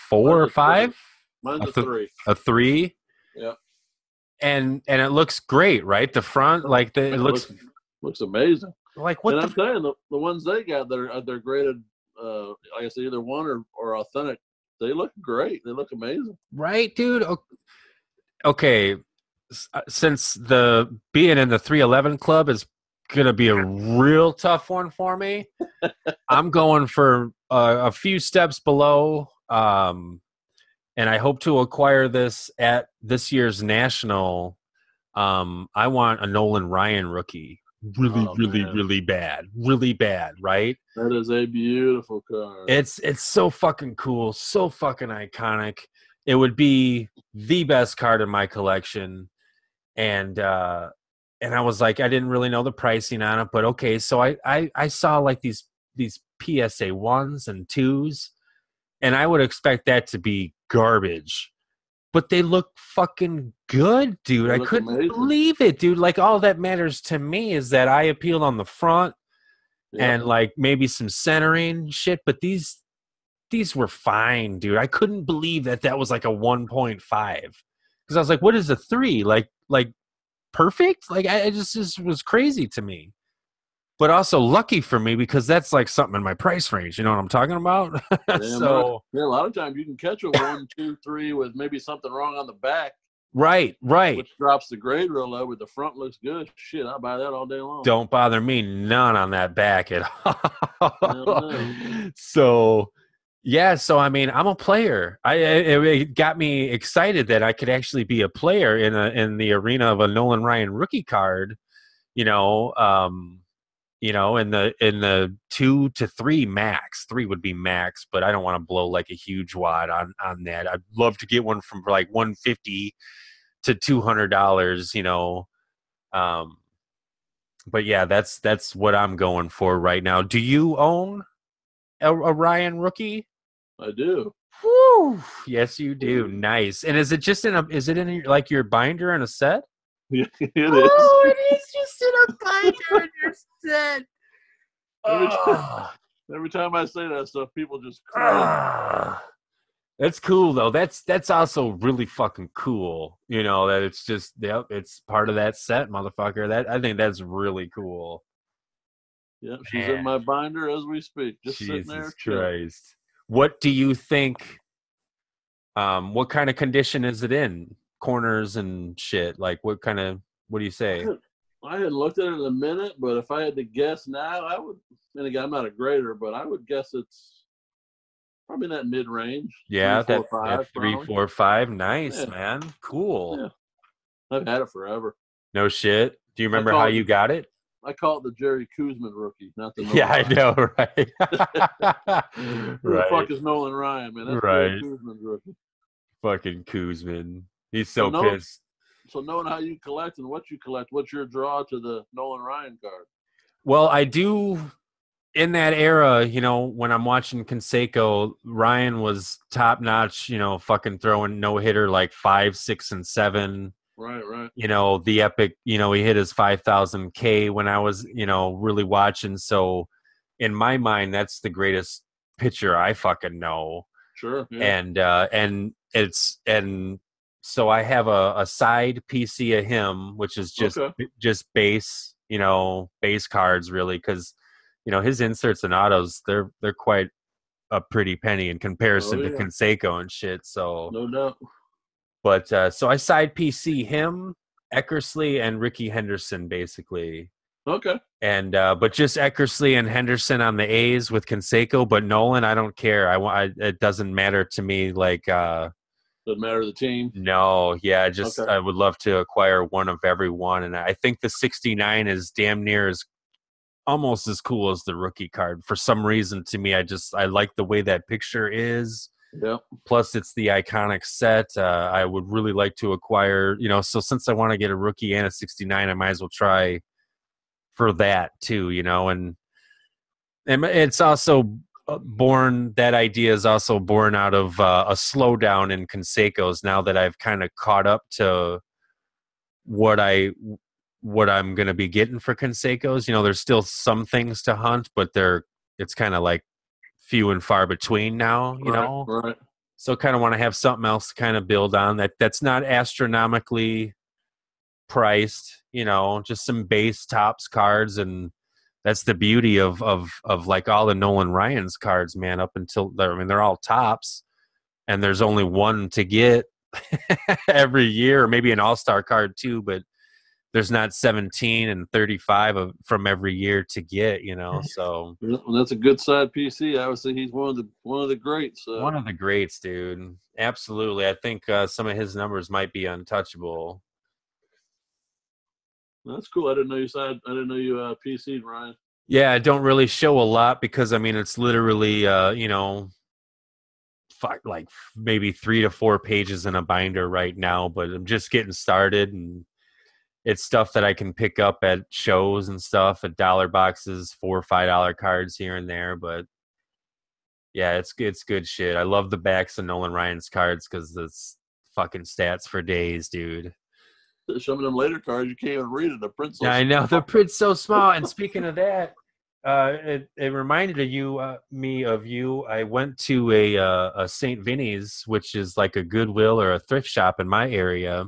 4 or 5? Mine's a 3. A 3? Yeah. And it looks great, right? The front, it looks amazing. Like what? And I'm saying the ones they got they're graded, like I said, either one or authentic. They look great. They look amazing. Right, dude. Okay, since being in the 311 club is gonna be a real tough one for me, I'm going for a few steps below. And I hope to acquire this at this year's National. I want a Nolan Ryan rookie. Really bad. Really bad, right? That is a beautiful card. It's so fucking cool. So fucking iconic. It would be the best card in my collection. And I was like, I didn't really know the pricing on it, but okay. So I saw like these PSA 1s and 2s. And I would expect that to be garbage. But they look fucking good, dude. I couldn't believe it, dude. Like, all that matters to me is that I appealed on the front and, like, maybe some centering shit. But these were fine, dude. I couldn't believe that was, like, a 1.5. Because I was like, what is a 3? Like perfect? Like, it just was crazy to me. But also lucky for me because that's like something in my price range. You know what I'm talking about? A lot of times you can catch a 1, 2, 3 with maybe something wrong on the back. Right. which drops the grade real low, but the front looks good. Shit, I buy that all day long. Don't bother me none on that back at all. No. So, yeah. So, I mean, I'm a player. It got me excited that I could actually be a player in the arena of a Nolan Ryan rookie card. You know, in the 2 to 3 max. 3 would be max, but I don't want to blow like a huge wad on that. I'd love to get one from like $150 to $200. But yeah, that's what I'm going for right now. Do you own a Ryan rookie? I do. Whew. Yes, you do. Nice. And is it just is it in like your binder in a set? Yeah, it is. Oh, it is just in a binder in your set. Every time I say that stuff, people just cringe. That's cool though. That's also really fucking cool. That it's just it's part of that set, motherfucker. I think that's really cool. Yep, she's in my binder as we speak, just Jesus sitting there. Christ. What do you think? What kind of condition is it in? Corners and shit. Like what do you say? I hadn't looked at it in a minute, but if I had to guess now, I would. And again, I'm not a grader, but I would guess it's probably in that mid range. Yeah, 3, 4, 5, 3, 4, 5. Nice, yeah. Man. Cool. Yeah. I've had it forever. No shit. Do you remember how you got it? I call it the Jerry Kuzman rookie, not the Nolan Yeah, I Ryan. know, right? Who the fuck is Nolan Ryan, man? That's Jerry Kuzman's rookie. Fucking Kuzman. He's so pissed. So knowing how you collect and what you collect, what's your draw to the Nolan Ryan card? Well, I do. In that era, when I'm watching Canseco, Ryan was top notch. Fucking throwing no hitter like 5, 6, and 7. Right. The epic. He hit his 5,000 K when I was really watching. So, in my mind, that's the greatest pitcher I fucking know. Sure. Yeah. And so I have a side PC of him, which is just base, base cards really, because his inserts and autos they're quite a pretty penny in comparison to Canseco and shit. So no doubt. But so I side PC him, Eckersley, and Ricky Henderson basically. Okay. And but just Eckersley and Henderson on the A's with Canseco, but Nolan, I don't care. It doesn't matter to me. Like doesn't matter the team. No, yeah, I would love to acquire one of every one, and I think the 69 is damn near almost as cool as the rookie card. For some reason, to me, I like the way that picture is. Yeah. Plus, it's the iconic set. I would really like to acquire. So since I want to get a rookie and a 69, I might as well try for that too. And it's also that idea is also born out of a slowdown in Canseco's now that I've kind of caught up to what I'm going to be getting for Canseco's. There's still some things to hunt, but it's kind of like few and far between now, Right. So kind of want to have something else to kind of build on that's not astronomically priced, just some base tops cards. And that's the beauty of like all the Nolan Ryan's cards, man, up until they're all tops and there's only one to get every year, or maybe an all-star card too, but there's not 17 and 35 from every year to get, so. Well, that's a good side PC. I would say he's one of the greats. One of the greats, dude. Absolutely. I think some of his numbers might be untouchable. That's cool. I didn't know you PC'd Ryan. Yeah, I don't really show a lot because it's literally like maybe 3 to 4 pages in a binder right now, but I'm just getting started, and it's stuff that I can pick up at shows and stuff at dollar boxes, $4 or $5 cards here and there. But yeah, it's good shit. I love the backs of Nolan Ryan's cards because it's fucking stats for days, dude. Some of them later cards you can't even read it. The print's so I know the print's so small. And speaking of that, it reminded me of you. I went to a St. Vinny's, which is like a Goodwill or a thrift shop in my area,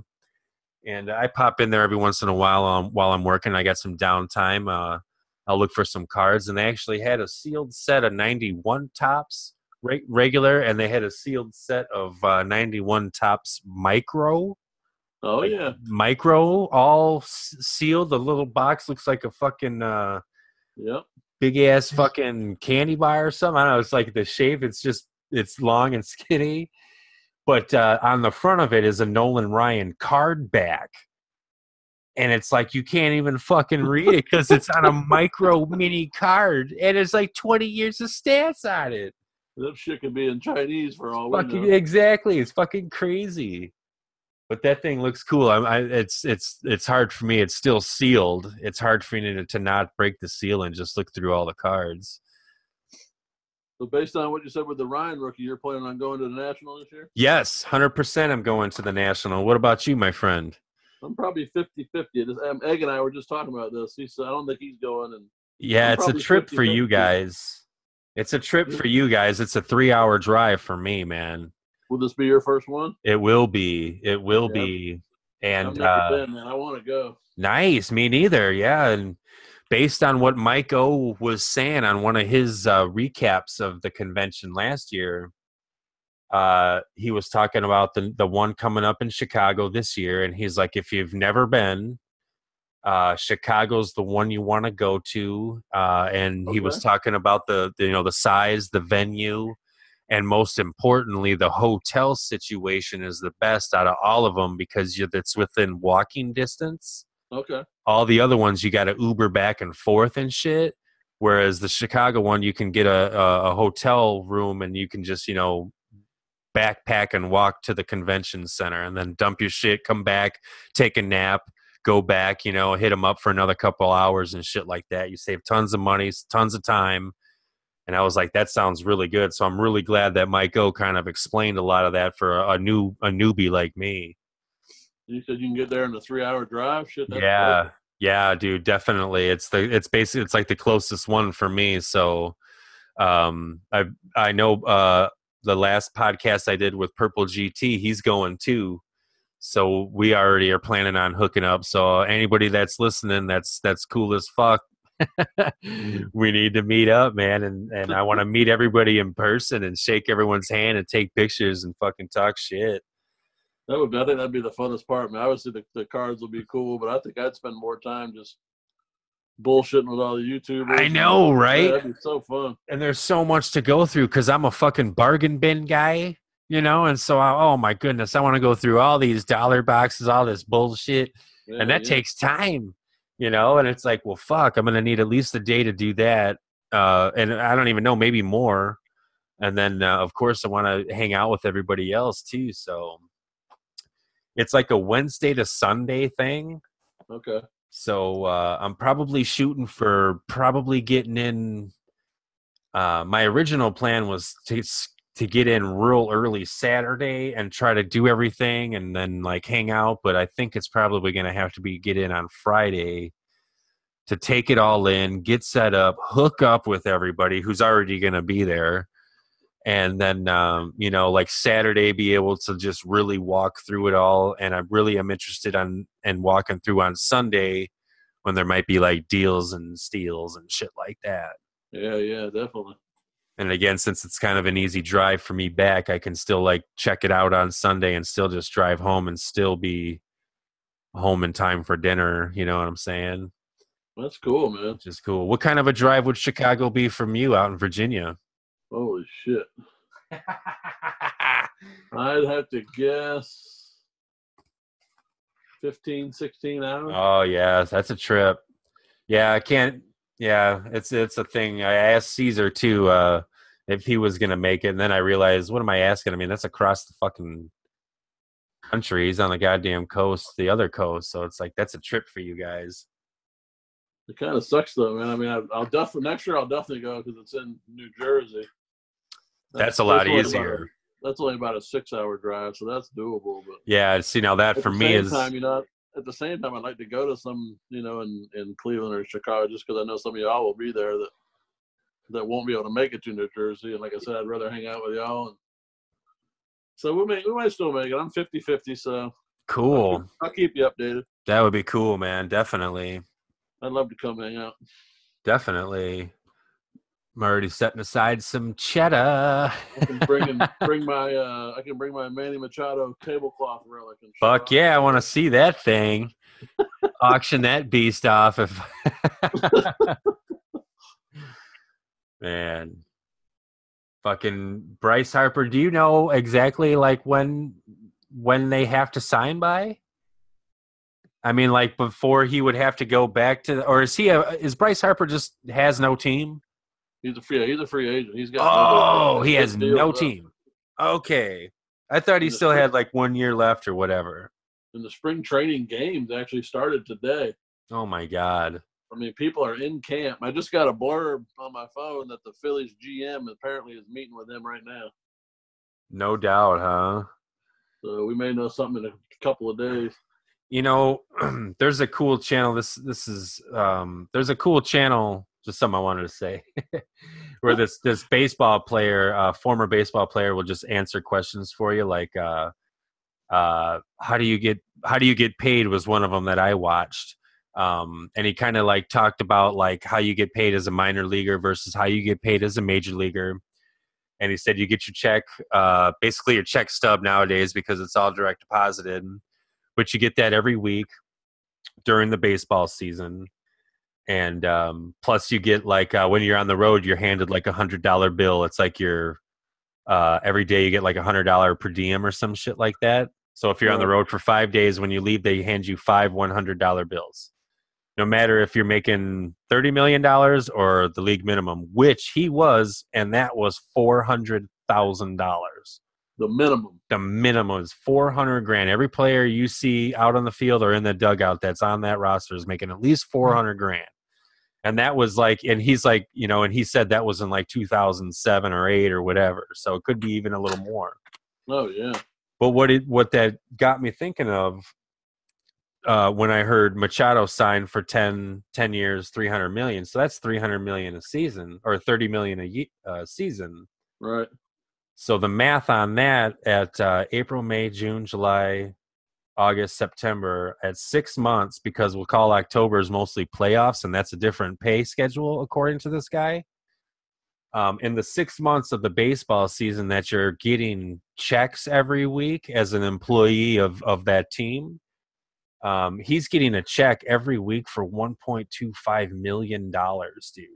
and I pop in there every once in a while while I'm working. I got some downtime. I'll look for some cards, and they actually had a sealed set of 91 tops regular, and they had a sealed set of 91 tops micro. Oh like yeah. micro, all sealed. The little box looks like a fucking Yep. big ass fucking candy bar or something. I don't know. It's like the shape. It's long and skinny, but on the front of it is a Nolan Ryan card back. And it's like you can't even fucking read it because it's on a micro mini card, and it's like 20 years of stats on it. That shit could be in Chinese for all we Fucking know. exactly, it's fucking crazy. But that thing looks cool. It's hard for me. It's still sealed. It's hard for me to not break the seal and just look through all the cards. So based on what you said with the Ryan rookie, you're planning on going to the National this year? Yes, 100%. I'm going to the National. What about you, my friend? I'm probably 50-50. Egg and I were just talking about this. He said, I don't think he's going. And Yeah, I'm it's a probably trip for 50-50. you guys. It's a trip for you guys. It's a 3-hour drive for me, man. Will this be your first one? It will be. It will Yeah. be. And I've never been, man. I want to go. nice. Me neither. Yeah. And based on what Mike O was saying on one of his recaps of the convention last year, he was talking about the one coming up in Chicago this year. And he's like, if you've never been, Chicago's the one you want to go to. And he was talking about the size, the venue, and most importantly, the hotel situation is the best out of all of them because it's within walking distance. Okay. All the other ones you got to Uber back and forth and shit. Whereas the Chicago one, you can get a hotel room and you can just backpack and walk to the convention center and then dump your shit, come back, take a nap, go back, hit them up for another couple hours and shit like that. You save tons of money, tons of time. And I was like, that sounds really good. So I'm really glad that Mike O kind of explained a lot of that for a newbie like me. You said you can get there in a 3-hour drive? Shit, that's Yeah. perfect. Yeah, dude, definitely. It's like the closest one for me. So I know the last podcast I did with Purple GT, he's going too. So we already are planning on hooking up. So anybody that's listening, that's cool as fuck. We need to meet up, man, and I want to meet everybody in person and shake everyone's hand and take pictures and fucking talk shit. I think that'd be the funnest part, man. Obviously, the cards will be cool, but I think I'd spend more time just bullshitting with all the YouTubers. I know, right? Yeah, that'd be so fun. And there's so much to go through because I'm a fucking bargain bin guy, and so oh my goodness, I want to go through all these dollar boxes, all this bullshit, and that takes time. And it's like, well, fuck, I'm going to need at least a day to do that. And I don't even know, maybe more. And then, of course, I want to hang out with everybody else, too. So it's like a Wednesday to Sunday thing. Okay. So I'm probably shooting for getting in. My original plan was to get in real early Saturday and try to do everything and then hang out. But I think it's probably going to have to be get in on Friday to take it all in, get set up, hook up with everybody who's already going to be there. And then, Saturday, be able to just really walk through it all. And I really am interested in walking through on Sunday when there might be deals and steals and shit like that. Yeah, definitely. And again, since it's kind of an easy drive for me back, I can still check it out on Sunday and still just drive home and still be home in time for dinner. You know what I'm saying? That's cool, man. Which is cool. What kind of a drive would Chicago be from you out in Virginia? Holy shit. I'd have to guess 15, 16 hours. Oh, yeah, that's a trip. Yeah, I can't. Yeah, it's a thing. I asked Caesar too if he was gonna make it, and then I realized, what am I asking? I mean, that's across the fucking country. He's on the goddamn coast, the other coast. So it's that's a trip for you guys. It kind of sucks though, man. I mean, I'll definitely next year. I'll definitely go because it's in New Jersey. That's a lot easier. That's only about a 6-hour drive, so that's doable. But yeah, see, now that for me is. At the same time, I'd like to go to some, in Cleveland or Chicago, just because I know some of y'all will be there that won't be able to make it to New Jersey. And like I said, I'd rather hang out with y'all. And so we might still make it. I'm 50-50, so cool. I'll keep you updated. That would be cool, man. Definitely. I'd love to come hang out. Definitely. I'm already setting aside some cheddar. I can bring my Manny Machado tablecloth relic and Fuck yeah, I want to see that thing. Auction that beast off if man. Fucking Bryce Harper, do you know exactly like when they have to sign by? I mean, like before he would have to go back to, or is Bryce Harper just has no team? He's a free agent. He's got he has no team. Okay. I thought he still had like 1 year left or whatever. And the spring training games actually started today. Oh my God. I mean, people are in camp. I just got a blurb on my phone that the Phillies GM apparently is meeting with them right now. No doubt, huh? So we may know something in a couple of days. You know, there's a cool channel. This is there's a cool channel. Just something I wanted to say, where this baseball player, former baseball player, will just answer questions for you. Like, how do you get paid? Was one of them that I watched. And he kind of like talked about like how you get paid as a minor leaguer versus how you get paid as a major leaguer. And he said you get your check, basically your check stub nowadays because it's all direct deposited. But you get that every week during the baseball season. And plus you get like when you're on the road, you're handed like $100 bill. It's like your every day you get like $100 per diem or some shit like that. So if you're on the road for 5 days, when you leave, they hand you 5 $100 bills. No matter if you're making $30 million or the league minimum, which he was, and that was $400,000. The minimum. The minimum is $400,000. Every player you see out on the field or in the dugout that's on that roster is making at least $400,000. And that was like, and he's like, you know, and he said that was in like 2007 or 8 or whatever. So it could be even a little more. Oh yeah. But what that got me thinking of when I heard Machado sign for 10 years, $300 million. So that's $300 million a season, or $30 million a season. Right. So the math on that at April, May, June, July, August, September, at 6 months, because we'll call October is mostly playoffs, and that's a different pay schedule according to this guy. In the 6 months of the baseball season that you're getting checks every week as an employee of that team, he's getting a check every week for $1.25 million, dude.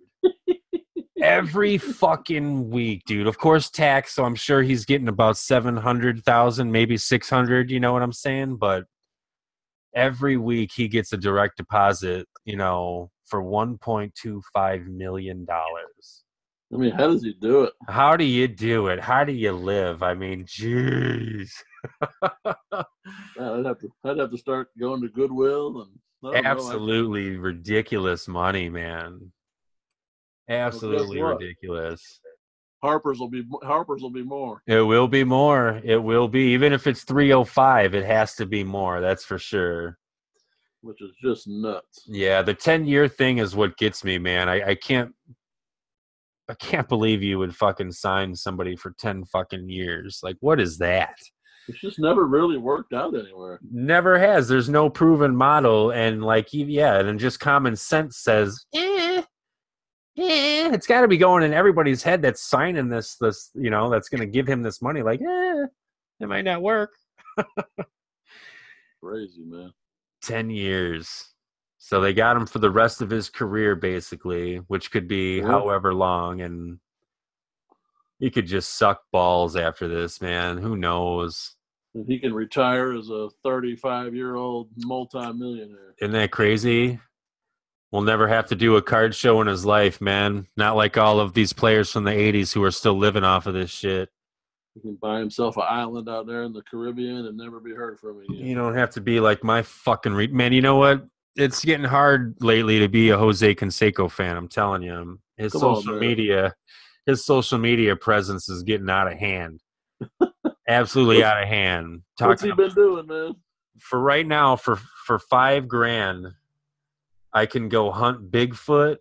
Every fucking week, dude. Of course, tax, so I'm sure he's getting about 700,000, maybe 600, you know what I'm saying? But every week he gets a direct deposit, you know, for $1.25 million. I mean, how does he do it? How do you do it? How do you live? I mean, jeez. Man, I'd have to start going to Goodwill and absolutely ridiculous money, man. Absolutely ridiculous. Harper's will be more. It will be more. It will be. Even if it's 305, it has to be more. That's for sure. Which is just nuts. Yeah, the 10-year thing is what gets me, man. I can't believe you would fucking sign somebody for 10 fucking years. Like, what is that? It's just never really worked out anywhere. Never has. There's no proven model, and like, yeah, and just common sense says, it's got to be going in everybody's head that's signing this, you know, that's going to give him this money. Like, it might not work. Crazy, man. 10 years. So they got him for the rest of his career, basically, which could be however long, and he could just suck balls after this, man. Who knows? And he can retire as a 35-year-old multi-millionaire. Isn't that crazy? We'll never have to do a card show in his life, man. Not like all of these players from the 80s who are still living off of this shit. He can buy himself an island out there in the Caribbean and never be heard from again. You don't have to be like my fucking man. You know what? It's getting hard lately to be a Jose Canseco fan. I'm telling you, his social media presence is getting out of hand. Absolutely out of hand. What's he been doing, man? For right now, for $5,000, I can go hunt Bigfoot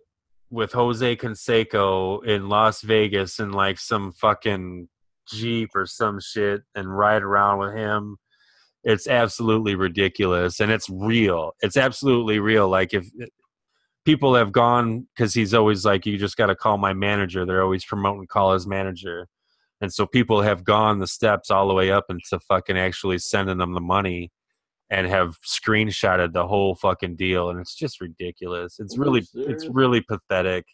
with Jose Canseco in Las Vegas in like some fucking Jeep or some shit and ride around with him. It's absolutely ridiculous, and it's real. It's absolutely real. Like, if people have gone, because he's always like, you just got to call my manager. They're always promoting call his manager. And so people have gone the steps all the way up into fucking actually sending them the money and have screenshotted the whole fucking deal. And it's just ridiculous. It's really pathetic.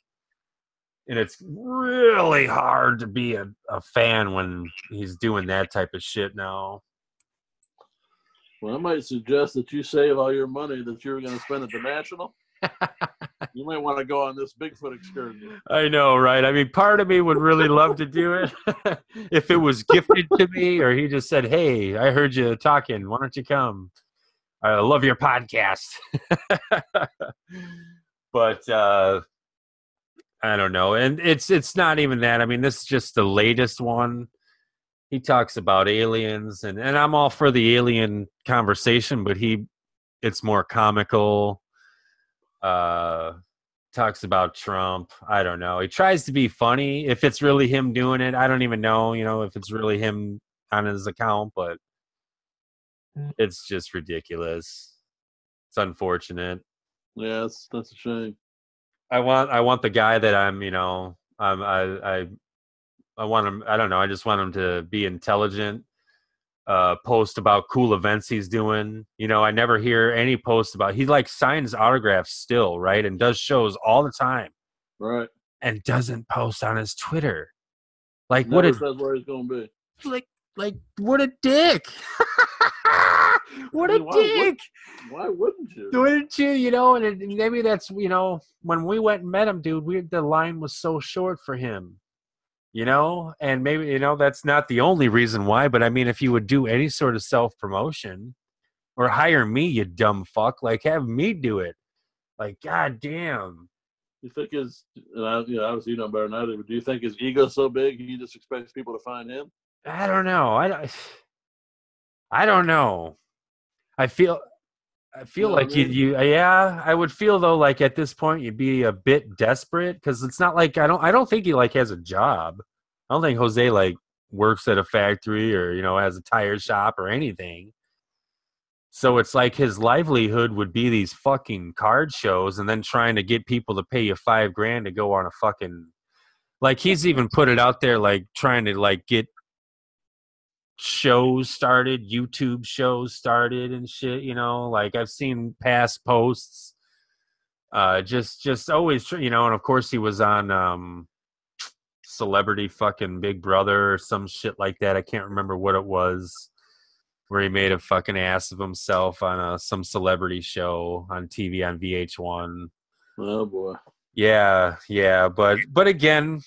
And it's really hard to be a fan when he's doing that type of shit now. Well, I might suggest that you save all your money that you were going to spend at the National. You might want to go on this Bigfoot excursion. I know, right? I mean, part of me would really love to do it if it was gifted to me, or he just said, hey, I heard you talking. Why don't you come? I love your podcast. But I don't know. And it's not even that. I mean, this is just the latest one. He talks about aliens, and I'm all for the alien conversation, but it's more comical. Talks about Trump. I don't know. He tries to be funny. If it's really him doing it, I don't even know, if it's really him on his account, but it's just ridiculous. It's unfortunate. Yeah, that's a shame. I want the guy that I want him. I don't know. I just want him to be intelligent. Post about cool events he's doing. I never hear any post about. He signs autographs still, right? And does shows all the time, right? And doesn't post on his Twitter. Never says where he's going to be. What a dick! What a dick! Why wouldn't you? Wouldn't you? And maybe that's when we went and met him, dude. The line was so short for him. And maybe, that's not the only reason why, but I mean, if you would do any sort of self-promotion or hire me, you dumb fuck, have me do it. God damn. You think obviously you know better than I do, but do you think his ego's so big he just expects people to find him? I don't know. I don't know. I feel like I would feel though, at this point you'd be a bit desperate, because it's not like I don't think he has a job. I don't think Jose works at a factory or has a tire shop or anything. So it's his livelihood would be these fucking card shows, and then trying to get people to pay you $5,000 to go on a fucking he's even put it out there trying to get shows started, YouTube shows started and shit, I've seen past posts, just always, and of course he was on Celebrity fucking Big Brother or some shit like that. I can't remember what it was, where he made a fucking ass of himself on some celebrity show on TV on VH1. Oh boy. Yeah, but again,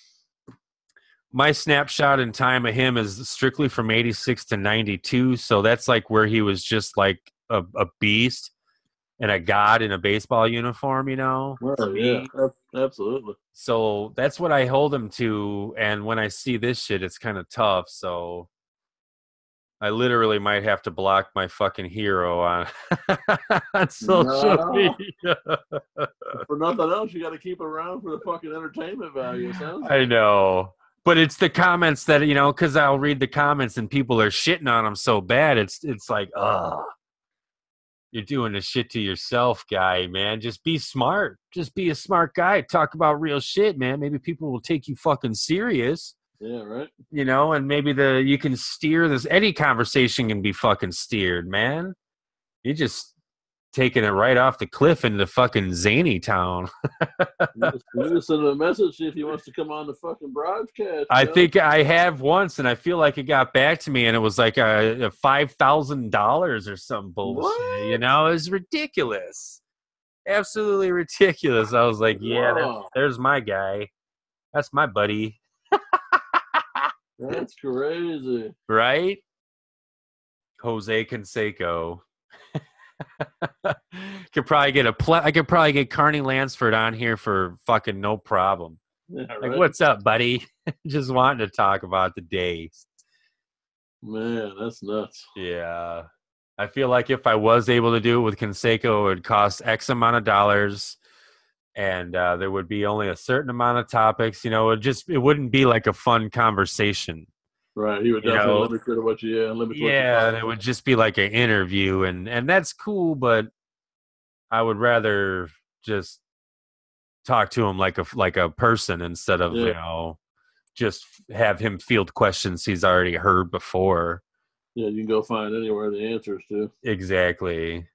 my snapshot in time of him is strictly from 86 to 92. So that's where he was just a beast and a god in a baseball uniform, Well, yeah, absolutely. So that's what I hold him to. And when I see this shit, it's kind of tough. So I literally might have to block my fucking hero on social media. For nothing else, you got to keep around for the fucking entertainment value. I know. But it's the comments that, because I'll read the comments and people are shitting on him so bad. It's ugh. You're doing this shit to yourself, guy, man. Just be smart. Just be a smart guy. Talk about real shit, man. Maybe people will take you fucking serious. Yeah, right. And maybe you can steer this. Any conversation can be fucking steered, man. You just taking it right off the cliff into fucking zany town. Just send him a message, see if he wants to come on the fucking BrahjCast. I think I have once, and I feel like it got back to me, and it was a $5,000 or some bullshit. What? It was ridiculous, absolutely ridiculous. I was like, yeah, there's my guy, that's my buddy. That's crazy, right? Jose Canseco. Could probably get I could probably get Carney Lansford on here for fucking no problem. Yeah, right? What's up, buddy? Just wanting to talk about the day. Man, that's nuts. Yeah. I feel like if I was able to do it with Canseco, it would cost X amount of dollars, and there would be only a certain amount of topics. It wouldn't be like a fun conversation. Right, he would definitely limit to what you limit. Yeah, and it would just be like an interview, and that's cool, but I would rather just talk to him like a person instead of just have him field questions he's already heard before. Yeah, you can go find anywhere the answers to. Exactly.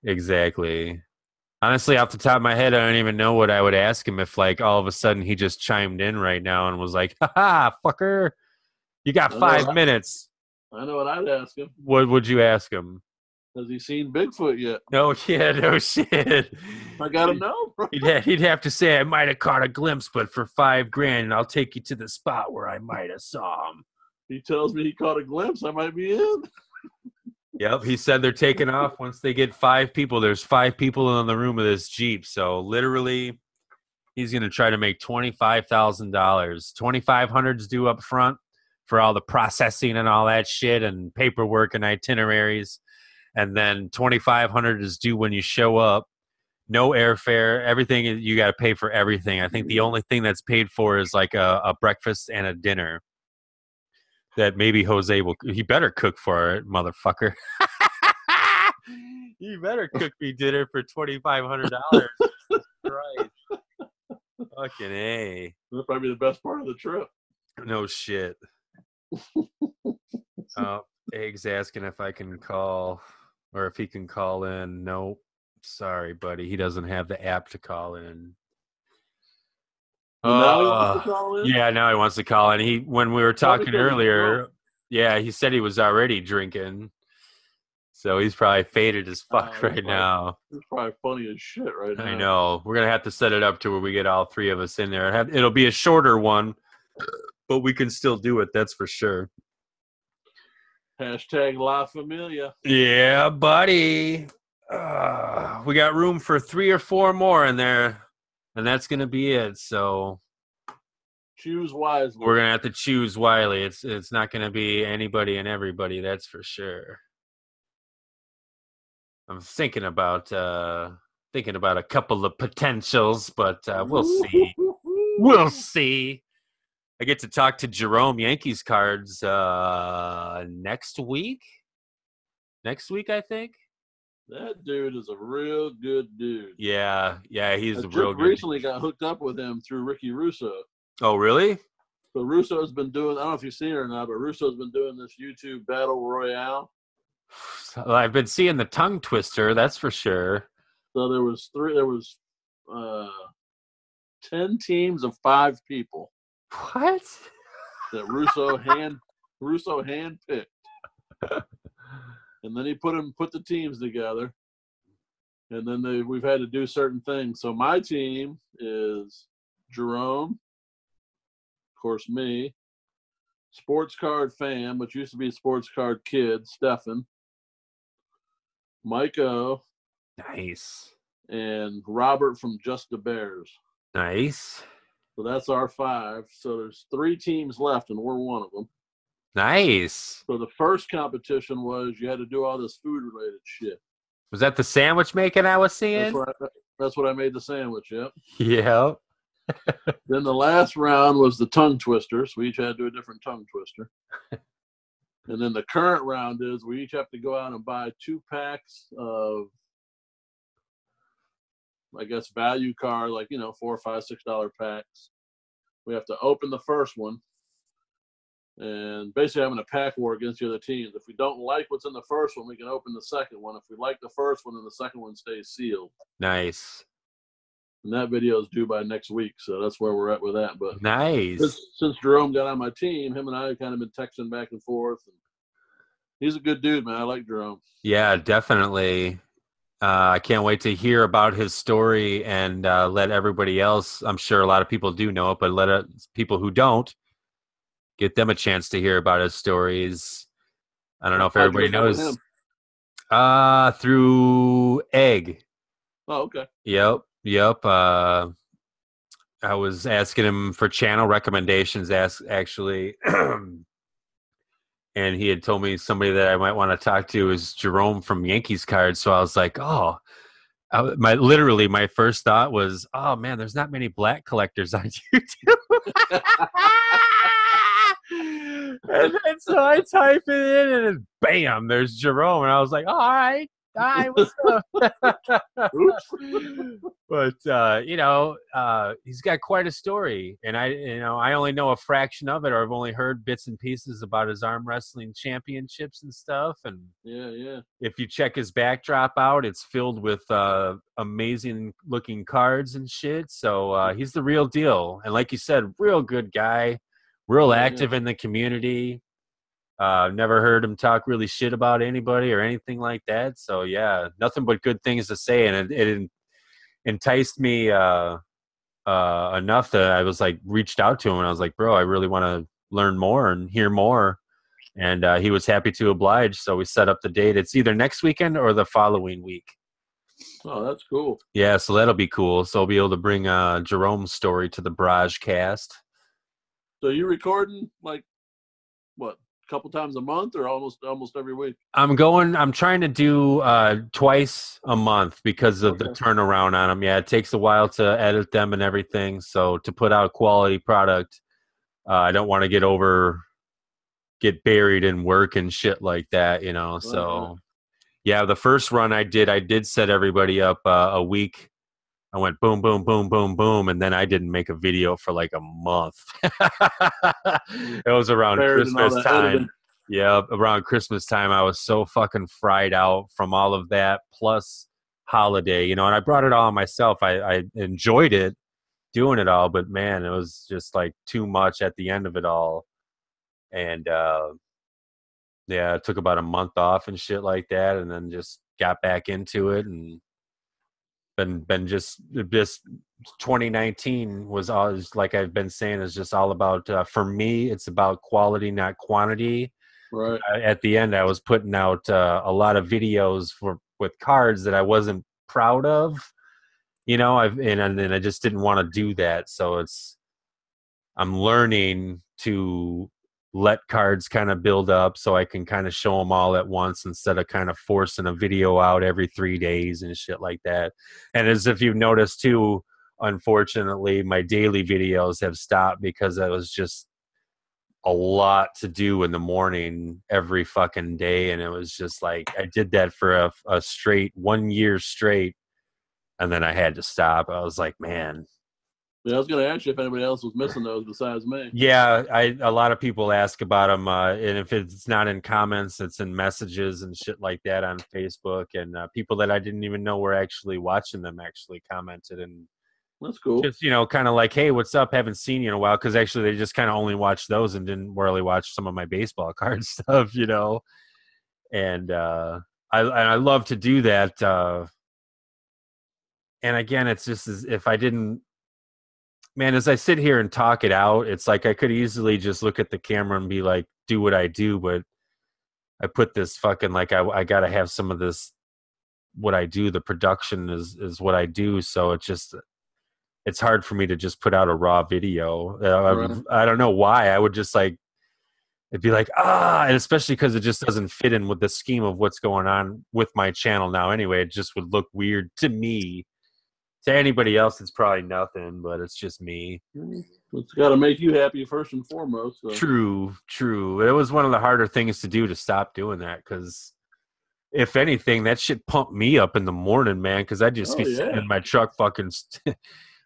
Honestly, off the top of my head, I don't even know what I would ask him if, like, all of a sudden he just chimed in right now and was like, "Ha, fucker, you got 5 minutes." I know what I'd ask him. What would you ask him? Has he seen Bigfoot yet? No, yeah, no shit. I gotta know. He'd have to say, "I might have caught a glimpse, but for $5,000, I'll take you to the spot where I might have saw him." He tells me he caught a glimpse, I might be in. Yep, he said they're taking off once they get 5 people. There's 5 people in the room of this Jeep, so literally, he's gonna try to make $25,000. $2,500's due up front for all the processing and all that shit and paperwork and itineraries. And then $2,500 is due when you show up. No airfare, everything. You got to pay for everything. I think the only thing that's paid for is like a breakfast and a dinner. That maybe Jose will. He better cook for it, motherfucker. You better cook me dinner for $2,500. Right. Fucking A. That'll probably be the best part of the trip. No shit. Egg's asking if I can call or if he can call in. Nope. Sorry, buddy. He doesn't have the app to call in. Now he wants to call in? Yeah, now he wants to call in. When we were talking earlier, he said he was already drinking. So he's probably faded as fuck now. He's probably funny as shit right now. I know. We're going to have to set it up to where we get all 3 of us in there. It'll be a shorter one, but we can still do it. That's for sure. Hashtag La Familia. Yeah, buddy. We got room for 3 or 4 more in there, and that's going to be it. So choose wisely. We're going to have to choose wisely. It's not going to be anybody and everybody, that's for sure. I'm thinking about a couple of potentials, but we'll see. We'll see. I get to talk to Jerome Yankees cards next week. Next week, I think. That dude is a real good dude. Yeah, he's a real good. Recently got hooked up with him through Ricky Russo. Oh, really? So Russo's been doing, I don't know if you've seen it or not, but Russo's been doing this YouTube Battle Royale. I've been seeing the tongue twister, that's for sure. So there was 10 teams of 5 people. What? That Russo handpicked. And then he put the teams together. And then we've had to do certain things. So my team is Jerome, of course me, Sports Card Fam, which used to be Sports Card Kid, Stefan, Mike O. Nice. And Robert from Just the Bears. Nice. So that's our 5. So there's 3 teams left, and we're one of them. Nice. So the first competition was you had to do all this food-related shit. Was that the sandwich making I was seeing? That's what I made the sandwich, yep. Yeah. Then the last round was the tongue twister. So we each had to do a different tongue twister. And then the current round is we each have to go out and buy 2 packs of, I guess, value card, like, $4, $5, $6 packs. We have to open the first one. And basically having a pack war against the other teams. If we don't like what's in the first one, we can open the second one. If we like the first one, then the second one stays sealed. Nice. And that video is due by next week, so that's where we're at with that. But nice. Since Jerome got on my team, him and I have kind of been texting back and forth. And he's a good dude, man. I like Jerome. Yeah, definitely. I can't wait to hear about his story and let everybody else, I'm sure a lot of people do know it, but let people who don't, get them a chance to hear about his stories. I don't know if everybody knows. Through Egg. Oh, okay. Yep. I was asking him for channel recommendations, actually. And he had told me somebody that I might want to talk to is Jerome from Yankees Cards. So I was like, my first thought was, oh man, there's not many black collectors on YouTube. and so I type it in and bam, there's Jerome. And I was like, all right, Hi, what's up? Oops. But he's got quite a story, and I only know a fraction of it, or I've only heard bits and pieces about his arm wrestling championships and stuff. And Yeah. if you check his backdrop out, it's filled with amazing looking cards and shit. So he's the real deal, and like you said, real good guy, real active in the community. Never heard him talk really shit about anybody or anything like that. So yeah, nothing but good things to say, and it enticed me enough that I was like reached out to him, and I was like, bro, I really want to learn more and hear more. And he was happy to oblige, so we set up the date. It's either next weekend or the following week. Oh, that's cool. Yeah, so that'll be cool. So I'll be able to bring Jerome's story to the BrahjCast. So you recording like what? Couple times a month or almost every week? I'm trying to do twice a month because of the turnaround on them. Yeah, it takes a while to edit them and everything. So to put out quality product, I don't want to get buried in work and shit like that, you know. So yeah, the first run I did set everybody up a week. I went boom, boom, boom, boom, boom, and then I didn't make a video for like a month. It was around Christmas time. Yeah, around Christmas time, I was so fucking fried out from all of that, plus holiday, you know, and I brought it all myself. I enjoyed it, doing it all, but man, it was just like too much at the end of it all. And yeah, it took about a month off and shit like that, and then just got back into it, and been just 2019 was always, like I've been saying, is just all about for me it's about quality, not quantity. Right. At the end I was putting out a lot of videos with cards that I wasn't proud of, you know. And I just didn't want to do that. So I'm learning to let cards kind of build up so I can kind of show them all at once instead of kind of forcing a video out every 3 days and shit like that. And as if you've noticed too, unfortunately, my daily videos have stopped because it was just a lot to do in the morning every fucking day. And it was just like, I did that for a straight 1 year straight. And then I had to stop. I was like, man. Yeah, I was going to ask you if anybody else was missing those besides me. Yeah, a lot of people ask about them, and if it's not in comments, it's in messages and shit like that on Facebook. And people that I didn't even know were actually watching them actually commented, and that's cool. Just, you know, kind of like, hey, what's up? Haven't seen you in a while, because actually they just kind of only watched those and didn't really watch some of my baseball card stuff, you know. And I love to do that. And again, it's just as if I didn't. Man, as I sit here and talk it out, it's like I could easily just look at the camera and be like, do what I do, but I put this fucking, like, I got to have some of this, what I do, the production is what I do, so it's hard for me to just put out a raw video. I don't know why. I would just like, it'd be like, and especially because it just doesn't fit in with the scheme of what's going on with my channel now anyway. It just would look weird to me. To anybody else, it's probably nothing, but it's just me. It's got to make you happy first and foremost. So. True. It was one of the harder things to do to stop doing that, because if anything, that shit pumped me up in the morning, man, because I'd just be sitting in my truck fucking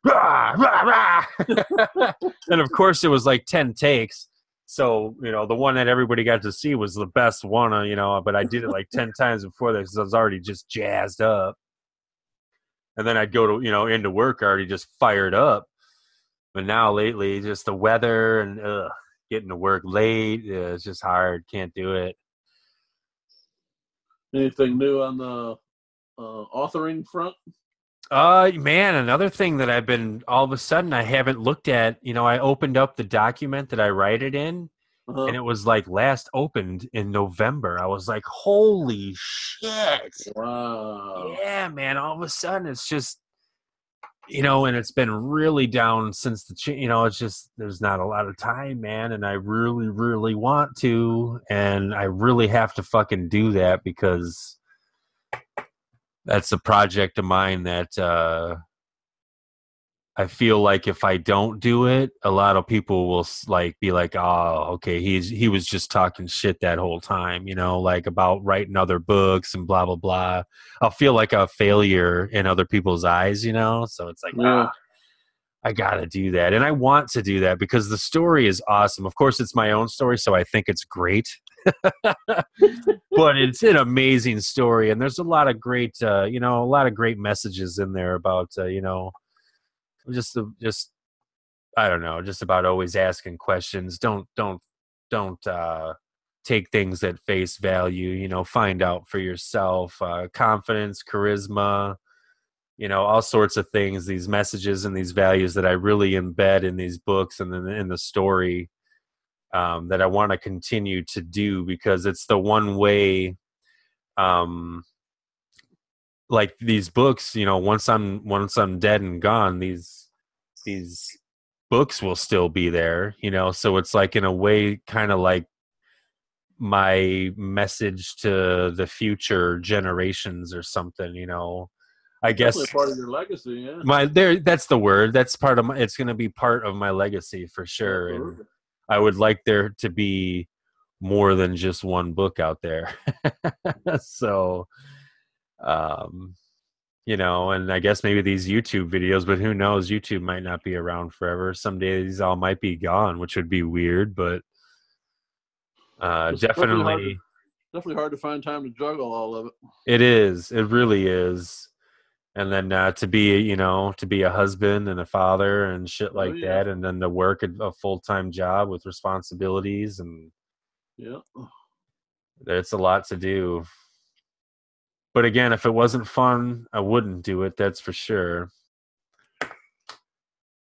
rah, rah, rah. And of course, it was like 10 takes. So, you know, the one that everybody got to see was the best one, you know, but I did it like 10 times before that because I was already just jazzed up. And then I'd go to, you know, into work already just fired up. But now lately, just the weather and getting to work late, it's just hard. Can't do it. Anything new on the authoring front? Man, another thing that I've been, all of a sudden, I haven't looked at, you know, I opened up the document that I write it in, and it was like last opened in November. I was like, holy shit. Wow. Yeah, man, all of a sudden it's just, you know, and it's been really down since you know, it's just, there's not a lot of time, man, and I really, really want to, and I really have to fucking do that because that's a project of mine that I feel like if I don't do it, a lot of people will like be like, "Oh, okay, he was just talking shit that whole time," you know, like about writing other books and blah blah blah. I'll feel like a failure in other people's eyes, you know. So it's like, I gotta do that, and I want to do that because the story is awesome. Of course, it's my own story, so I think it's great. But it's an amazing story, and there's a lot of great, a lot of great messages in there about, just I don't know, just about always asking questions. Don't take things at face value. You know, find out for yourself. Confidence, charisma, all sorts of things. These messages and these values that I really embed in these books and in the story, that I want to continue to do because it's the one way. Like these books, once I'm dead and gone, these books will still be there, so it's like in a way kind of like my message to the future generations or something, I guess definitely part of your legacy. That's the word. That's part of it's going to be part of my legacy for sure. And I would like there to be more than just one book out there. So and I guess maybe these YouTube videos, but who knows? YouTube might not be around forever. Someday these all might be gone, which would be weird, but definitely hard to find time to juggle all of it. It is. It really is. And then to be a husband and a father and shit like that, and then to work a full-time job with responsibilities, and it's a lot to do. But again, if it wasn't fun, I wouldn't do it. That's for sure.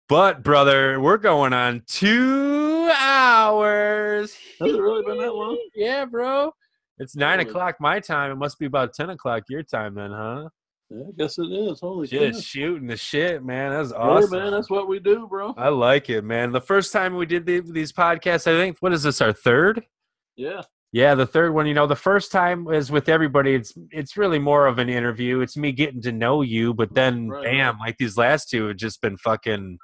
But brother, we're going on 2 hours. Has it really been that long? Yeah, bro. It's 9 o'clock my time. It must be about 10 o'clock your time then, huh? Yeah, I guess it is. Holy shit. Just shooting the shit, man. That's awesome. Hey, man, that's what we do, bro. I like it, man. The first time we did these podcasts, I think, what is this, our third? Yeah. Yeah, the third one. The first time is with everybody. It's really more of an interview. It's me getting to know you, but then, bam, like these last two have just been fucking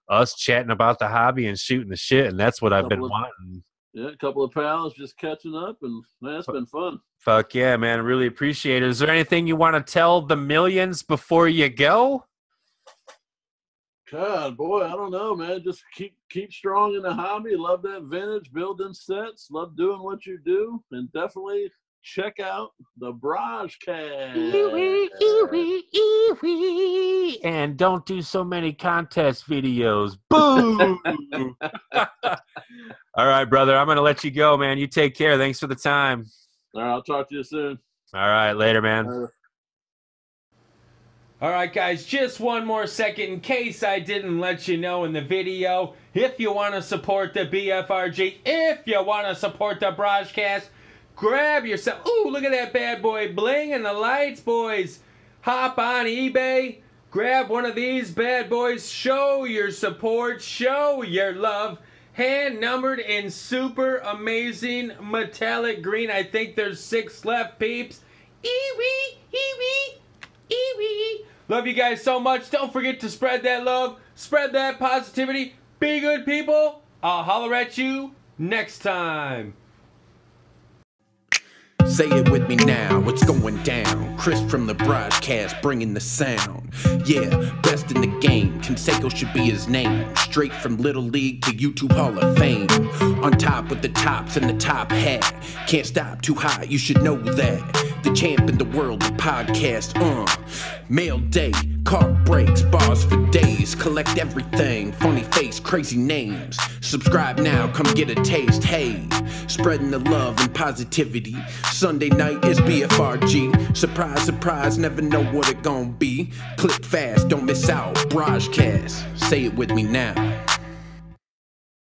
us chatting about the hobby and shooting the shit, and that's what I've been wanting. Yeah, a couple of pals just catching up, and man, it's been fun. Fuck yeah, man. I really appreciate it. Is there anything you want to tell the millions before you go? God, boy, I don't know, man. Just keep strong in the hobby. Love that vintage, building sets. Love doing what you do. And definitely check out the BrahjCast. And don't do so many contest videos. Boo! All right, brother. I'm going to let you go, man. You take care. Thanks for the time. All right, I'll talk to you soon. All right, later, man. All right, guys, just one more second in case I didn't let you know in the video. If you want to support the BFRG, if you want to support the BrahjCast, grab yourself. Ooh, look at that bad boy bling and the lights, boys. Hop on eBay, grab one of these bad boys, show your support, show your love. Hand numbered in super amazing metallic green. I think there's 6 left, peeps. Ee-wee, ee-wee, ee-wee. Love you guys so much. Don't forget to spread that love, spread that positivity. Be good, people. I'll holler at you next time. Say it with me now, what's going down? Chris from the BrahjCast bringing the sound. Yeah, best in the game, Canseco should be his name. Straight from Little League to YouTube Hall of Fame. On top with the tops and the top hat. Can't stop too high, you should know that. The champ in the world, the podcast, Mail day, car breaks, bars for days. Collect everything, funny face, crazy names. Subscribe now, come get a taste, hey. Spreading the love and positivity. Sunday night is BFRG. Surprise, surprise, never know what it gon' be. Click fast, don't miss out. BrahjCast, say it with me now.